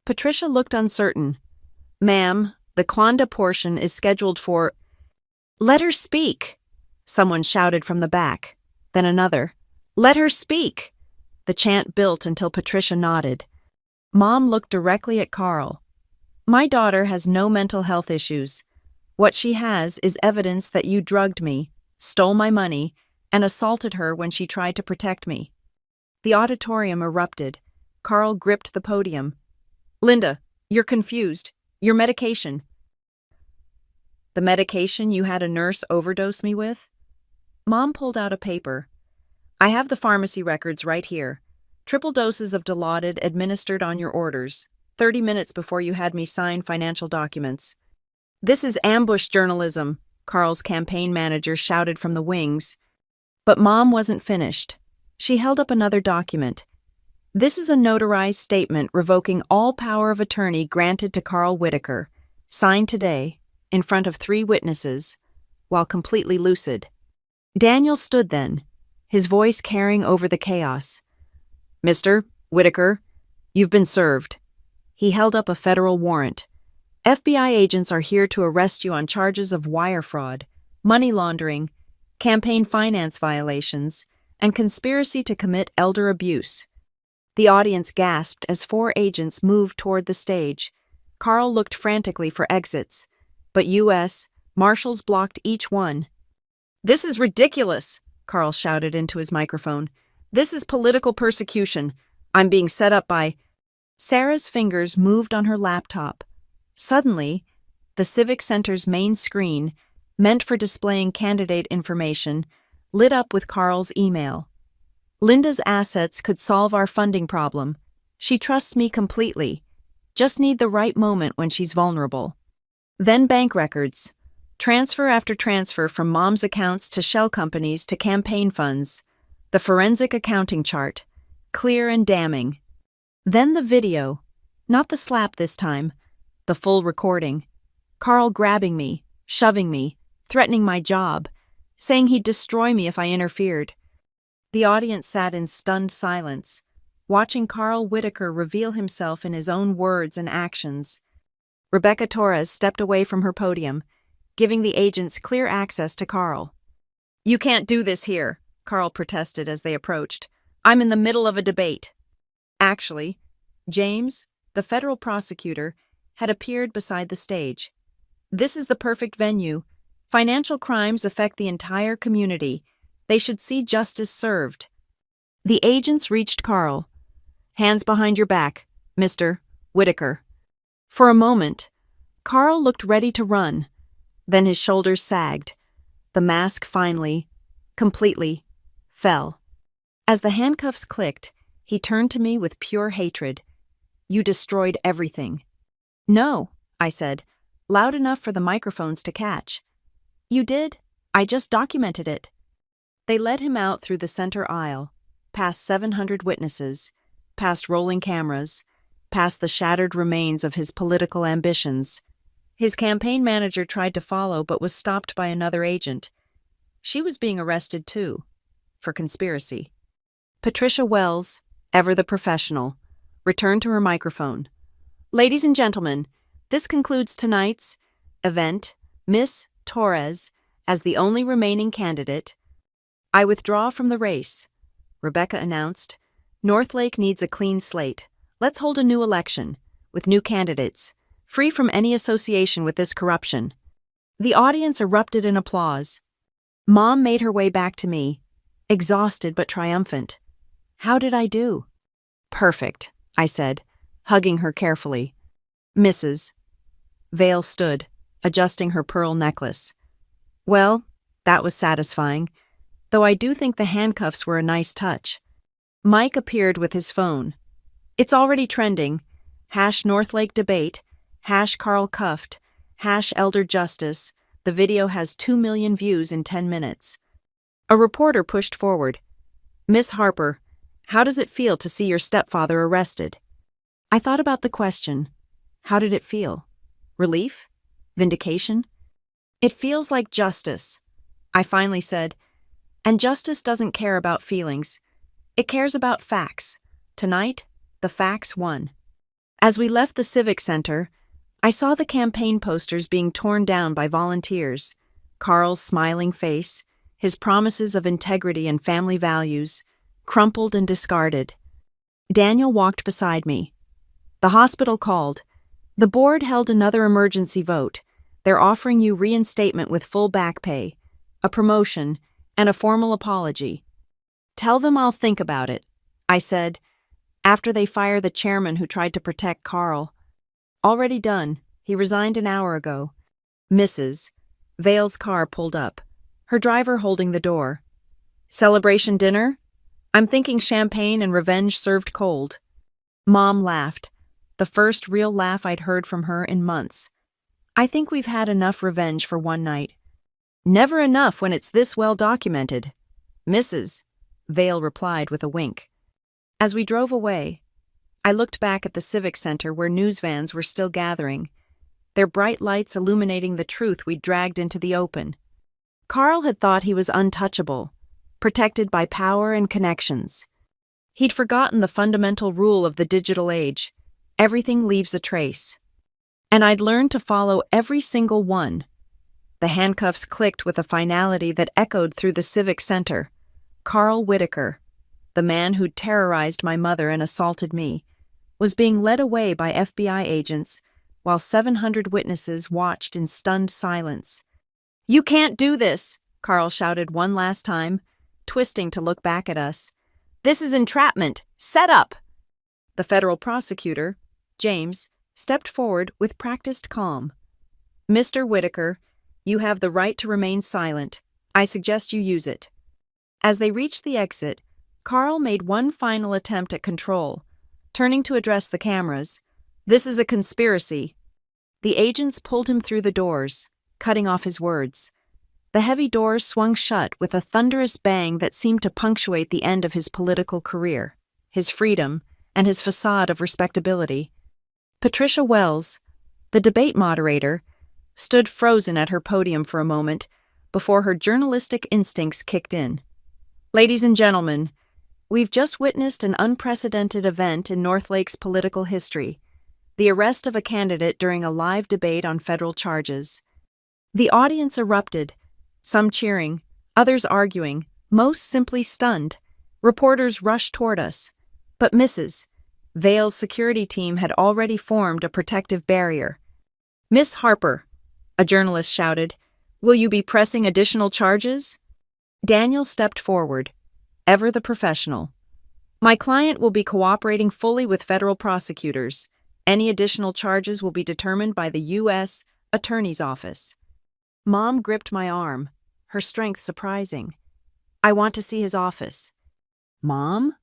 Patricia looked uncertain. "Ma'am, the Kwanda portion is scheduled for..." "Let her speak," someone shouted from the back. Then another. "Let her speak." The chant built until Patricia nodded. Mom looked directly at Carl. "My daughter has no mental health issues. What she has is evidence that you drugged me, stole my money, and assaulted her when she tried to protect me." The auditorium erupted. Carl gripped the podium. "Linda, you're confused. Your medication." "The medication you had a nurse overdose me with?" Mom pulled out a paper. "I have the pharmacy records right here. Triple doses of Dilaudid administered on your orders, 30 minutes before you had me sign financial documents." "This is ambush journalism," Carl's campaign manager shouted from the wings. But Mom wasn't finished. She held up another document. "This is a notarized statement revoking all power of attorney granted to Carl Whitaker, signed today, in front of 3 witnesses, while completely lucid." Daniel stood then, his voice carrying over the chaos. "Mr. Whitaker, you've been served." He held up a federal warrant. "FBI agents are here to arrest you on charges of wire fraud, money laundering, campaign finance violations, and conspiracy to commit elder abuse." The audience gasped as 4 agents moved toward the stage. Carl looked frantically for exits, but U.S. Marshals blocked each one. "This is ridiculous," Carl shouted into his microphone. "This is political persecution. I'm being set up by..." Sarah's fingers moved on her laptop. Suddenly, the Civic Center's main screen, meant for displaying candidate information, lit up with Carl's email. "Linda's assets could solve our funding problem. She trusts me completely. Just need the right moment when she's vulnerable." Then bank records. Transfer after transfer from Mom's accounts to shell companies to campaign funds. The forensic accounting chart. Clear and damning. Then the video. Not the slap this time. The full recording. Carl grabbing me, shoving me, threatening my job, saying he'd destroy me if I interfered. The audience sat in stunned silence, watching Carl Whitaker reveal himself in his own words and actions. Rebecca Torres stepped away from her podium, giving the agents clear access to Carl. "You can't do this here," Carl protested as they approached. "I'm in the middle of a debate." Actually, James, the federal prosecutor, had appeared beside the stage. "This is the perfect venue. Financial crimes affect the entire community. They should see justice served." The agents reached Carl. "Hands behind your back, Mr. Whitaker." For a moment, Carl looked ready to run. Then his shoulders sagged. The mask finally, completely, fell. As the handcuffs clicked, he turned to me with pure hatred. "You destroyed everything." "No," I said, loud enough for the microphones to catch. "You did. I just documented it." They led him out through the center aisle, past 700 witnesses, past rolling cameras, past the shattered remains of his political ambitions. His campaign manager tried to follow but was stopped by another agent. She was being arrested too, for conspiracy. Patricia Wells, ever the professional, returned to her microphone. "Ladies and gentlemen, this concludes tonight's event. Miss Torres, as the only remaining candidate, I withdraw from the race," Rebecca announced. "Northlake needs a clean slate. Let's hold a new election, with new candidates, free from any association with this corruption." The audience erupted in applause. Mom made her way back to me, exhausted but triumphant. "How did I do?" "Perfect," I said, hugging her carefully. "Mrs." Vale stood, adjusting her pearl necklace. "Well, that was satisfying, though I do think the handcuffs were a nice touch." Mike appeared with his phone. "It's already trending. #Northlake debate, #Carl cuffed, #Elder Justice. The video has 2 million views in 10 minutes. A reporter pushed forward. "Miss Harper, how does it feel to see your stepfather arrested?" I thought about the question. How did it feel? Relief? Vindication? "It feels like justice," I finally said. "And justice doesn't care about feelings. It cares about facts. Tonight, the facts won." As we left the Civic Center, I saw the campaign posters being torn down by volunteers. Carl's smiling face, his promises of integrity and family values, crumpled and discarded. Daniel walked beside me. "The hospital called. The board held another emergency vote. They're offering you reinstatement with full back pay, a promotion, and a formal apology." "Tell them I'll think about it," I said, "after they fire the chairman who tried to protect Carl." "Already done. He resigned an hour ago." Mrs. Vale's car pulled up, her driver holding the door. "Celebration dinner? I'm thinking champagne and revenge served cold." Mom laughed, the first real laugh I'd heard from her in months. "I think we've had enough revenge for one night." "Never enough when it's this well documented." "Mrs." Vale replied with a wink. As we drove away, I looked back at the Civic Center where news vans were still gathering, their bright lights illuminating the truth we'd dragged into the open. Carl had thought he was untouchable, protected by power and connections. He'd forgotten the fundamental rule of the digital age: everything leaves a trace. And I'd learned to follow every single one. The handcuffs clicked with a finality that echoed through the Civic Center. Carl Whitaker, the man who'd terrorized my mother and assaulted me, was being led away by FBI agents while 700 witnesses watched in stunned silence. "You can't do this," Carl shouted one last time, twisting to look back at us. "This is entrapment. Set up." The federal prosecutor, James, stepped forward with practiced calm. "Mr. Whitaker, you have the right to remain silent. I suggest you use it." As they reached the exit, Carl made one final attempt at control, turning to address the cameras. "This is a conspiracy." The agents pulled him through the doors, cutting off his words. The heavy doors swung shut with a thunderous bang that seemed to punctuate the end of his political career, his freedom, and his facade of respectability. Patricia Wells, the debate moderator, stood frozen at her podium for a moment, before her journalistic instincts kicked in. Ladies and gentlemen, we've just witnessed an unprecedented event in Northlake's political history, the arrest of a candidate during a live debate on federal charges. The audience erupted, some cheering, others arguing, most simply stunned. Reporters rushed toward us, but Mrs. Vale's security team had already formed a protective barrier. "Miss Harper," a journalist shouted, "will you be pressing additional charges?" Daniel stepped forward, ever the professional. "My client will be cooperating fully with federal prosecutors. Any additional charges will be determined by the U.S. Attorney's Office." Mom gripped my arm, her strength surprising. "I want to see his office." "Mom?"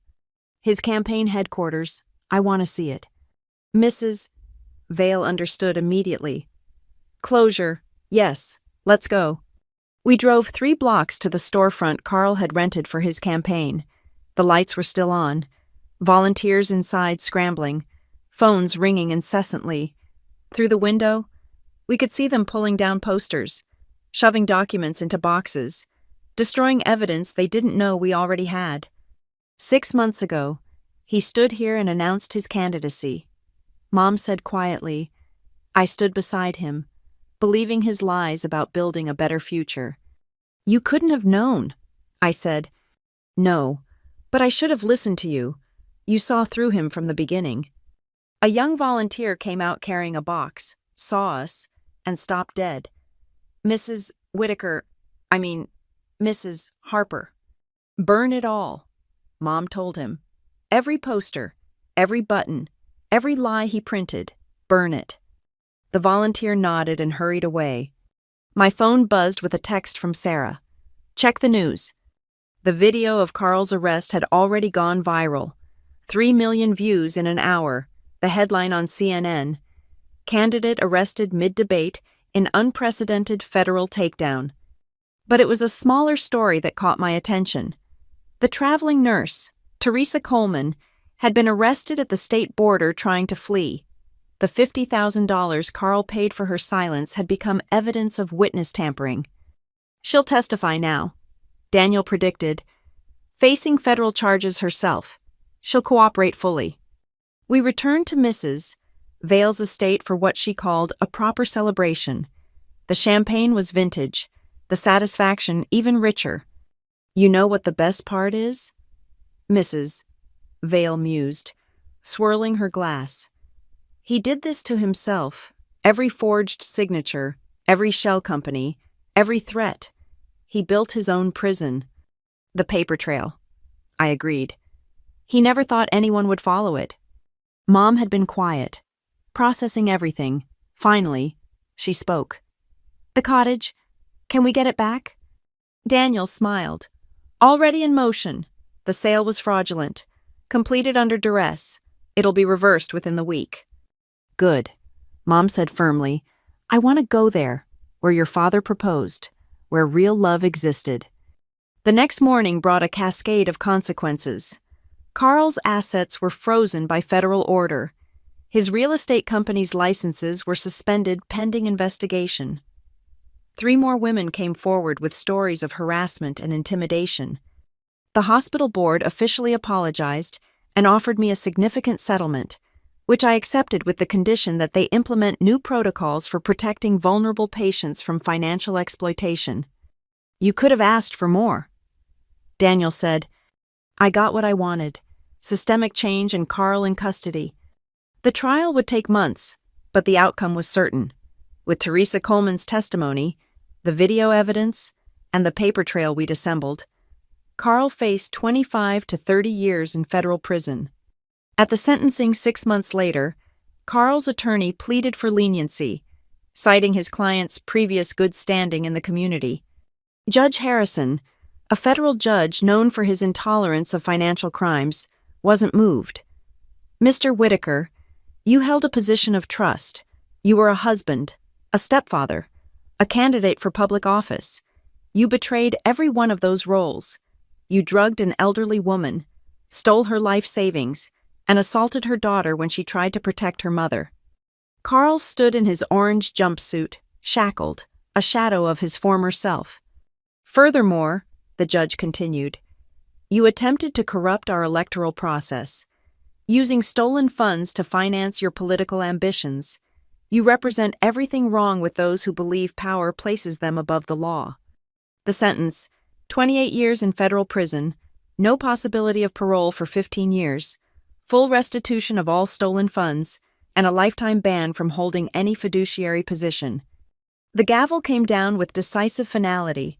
"His campaign headquarters. I want to see it." Mrs. Vale understood immediately. "Closure. Yes, let's go." We drove 3 blocks to the storefront Carl had rented for his campaign. The lights were still on, volunteers inside scrambling, phones ringing incessantly. Through the window, we could see them pulling down posters, shoving documents into boxes, destroying evidence they didn't know we already had. 6 months ago, he stood here and announced his candidacy. Mom said quietly, I stood beside him, believing his lies about building a better future. "You couldn't have known," I said. "No, but I should have listened to you. You saw through him from the beginning." A young volunteer came out carrying a box, saw us, and stopped dead. "Mrs. Mrs. Harper." "Burn it all," Mom told him. "Every poster, every button, every lie he printed, burn it." The volunteer nodded and hurried away. My phone buzzed with a text from Sarah. "Check the news." The video of Carl's arrest had already gone viral. 3 million views in an hour, the headline on CNN. "Candidate arrested mid-debate in unprecedented federal takedown." But it was a smaller story that caught my attention. The traveling nurse, Teresa Coleman, had been arrested at the state border trying to flee. The $50,000 Carl paid for her silence had become evidence of witness tampering. "She'll testify now," Daniel predicted. "Facing federal charges herself. She'll cooperate fully." We returned to Mrs. Vale's estate for what she called a proper celebration. The champagne was vintage, the satisfaction even richer. "You know what the best part is?" Mrs. Vale mused, swirling her glass. "He did this to himself, every forged signature, every shell company, every threat. He built his own prison." "The paper trail," I agreed. "He never thought anyone would follow it." Mom had been quiet, processing everything. Finally, she spoke. "The cottage, can we get it back?" Daniel smiled. "Already in motion. The sale was fraudulent. Completed under duress. It'll be reversed within the week." "Good," Mom said firmly. "I want to go there, where your father proposed, where real love existed." The next morning brought a cascade of consequences. Carl's assets were frozen by federal order. His real estate company's licenses were suspended pending investigation. 3 more women came forward with stories of harassment and intimidation. The hospital board officially apologized and offered me a significant settlement, which I accepted with the condition that they implement new protocols for protecting vulnerable patients from financial exploitation. "You could have asked for more," Daniel said. "I got what I wanted. Systemic change and Carl in custody." The trial would take months, but the outcome was certain. With Teresa Coleman's testimony, the video evidence, and the paper trail we'd assembled, Carl faced 25 to 30 years in federal prison. At the sentencing 6 months later, Carl's attorney pleaded for leniency, citing his client's previous good standing in the community. Judge Harrison, a federal judge known for his intolerance of financial crimes, wasn't moved. "Mr. Whitaker, you held a position of trust. You were a husband, a stepfather, a candidate for public office. You betrayed every one of those roles. You drugged an elderly woman, stole her life savings, and assaulted her daughter when she tried to protect her mother." Carl stood in his orange jumpsuit, shackled, a shadow of his former self. Furthermore, the judge continued, you attempted to corrupt our electoral process, using stolen funds to finance your political ambitions. You represent everything wrong with those who believe power places them above the law. The sentence, 28 years in federal prison, no possibility of parole for 15 years, full restitution of all stolen funds, and a lifetime ban from holding any fiduciary position. The gavel came down with decisive finality.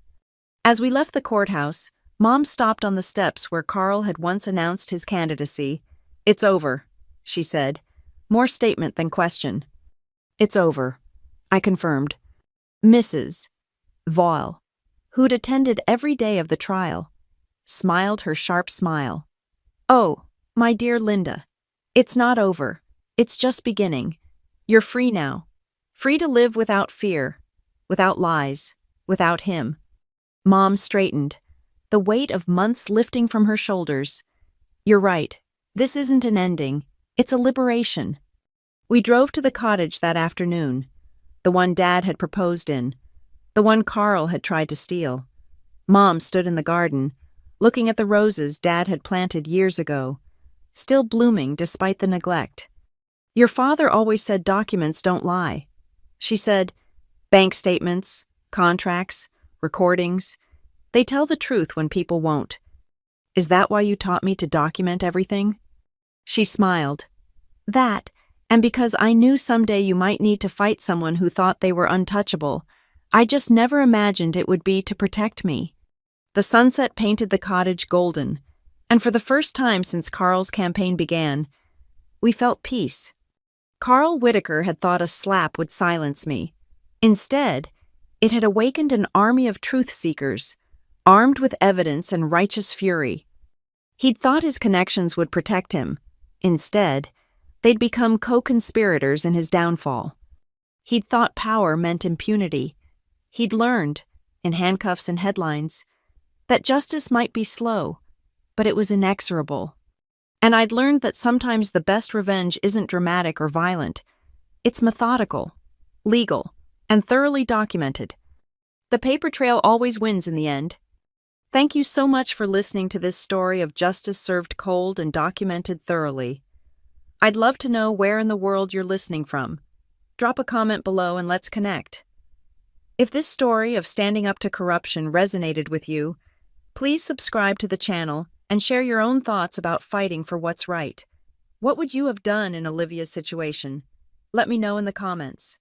As we left the courthouse, Mom stopped on the steps where Carl had once announced his candidacy. It's over, she said, more statement than question. It's over, I confirmed. Mrs. Vaughn, who'd attended every day of the trial, smiled her sharp smile. Oh, my dear Linda, it's not over. It's just beginning. You're free now. Free to live without fear, without lies, without him. Mom straightened, the weight of months lifting from her shoulders. You're right. This isn't an ending. It's a liberation. We drove to the cottage that afternoon, the one Dad had proposed in, the one Carl had tried to steal. Mom stood in the garden, looking at the roses Dad had planted years ago, still blooming despite the neglect. Your father always said documents don't lie. She said, bank statements, contracts, recordings, they tell the truth when people won't. Is that why you taught me to document everything? She smiled. That, and because I knew someday you might need to fight someone who thought they were untouchable, I just never imagined it would be to protect me. The sunset painted the cottage golden, and for the first time since Carl's campaign began, we felt peace. Carl Whitaker had thought a slap would silence me. Instead, it had awakened an army of truth-seekers, armed with evidence and righteous fury. He'd thought his connections would protect him. Instead, they'd become co-conspirators in his downfall. He'd thought power meant impunity. He'd learned, in handcuffs and headlines, that justice might be slow, but it was inexorable. And I'd learned that sometimes the best revenge isn't dramatic or violent. It's methodical, legal, and thoroughly documented. The paper trail always wins in the end. Thank you so much for listening to this story of justice served cold and documented thoroughly. I'd love to know where in the world you're listening from. Drop a comment below and let's connect. If this story of standing up to corruption resonated with you, please subscribe to the channel and share your own thoughts about fighting for what's right. What would you have done in Olivia's situation? Let me know in the comments.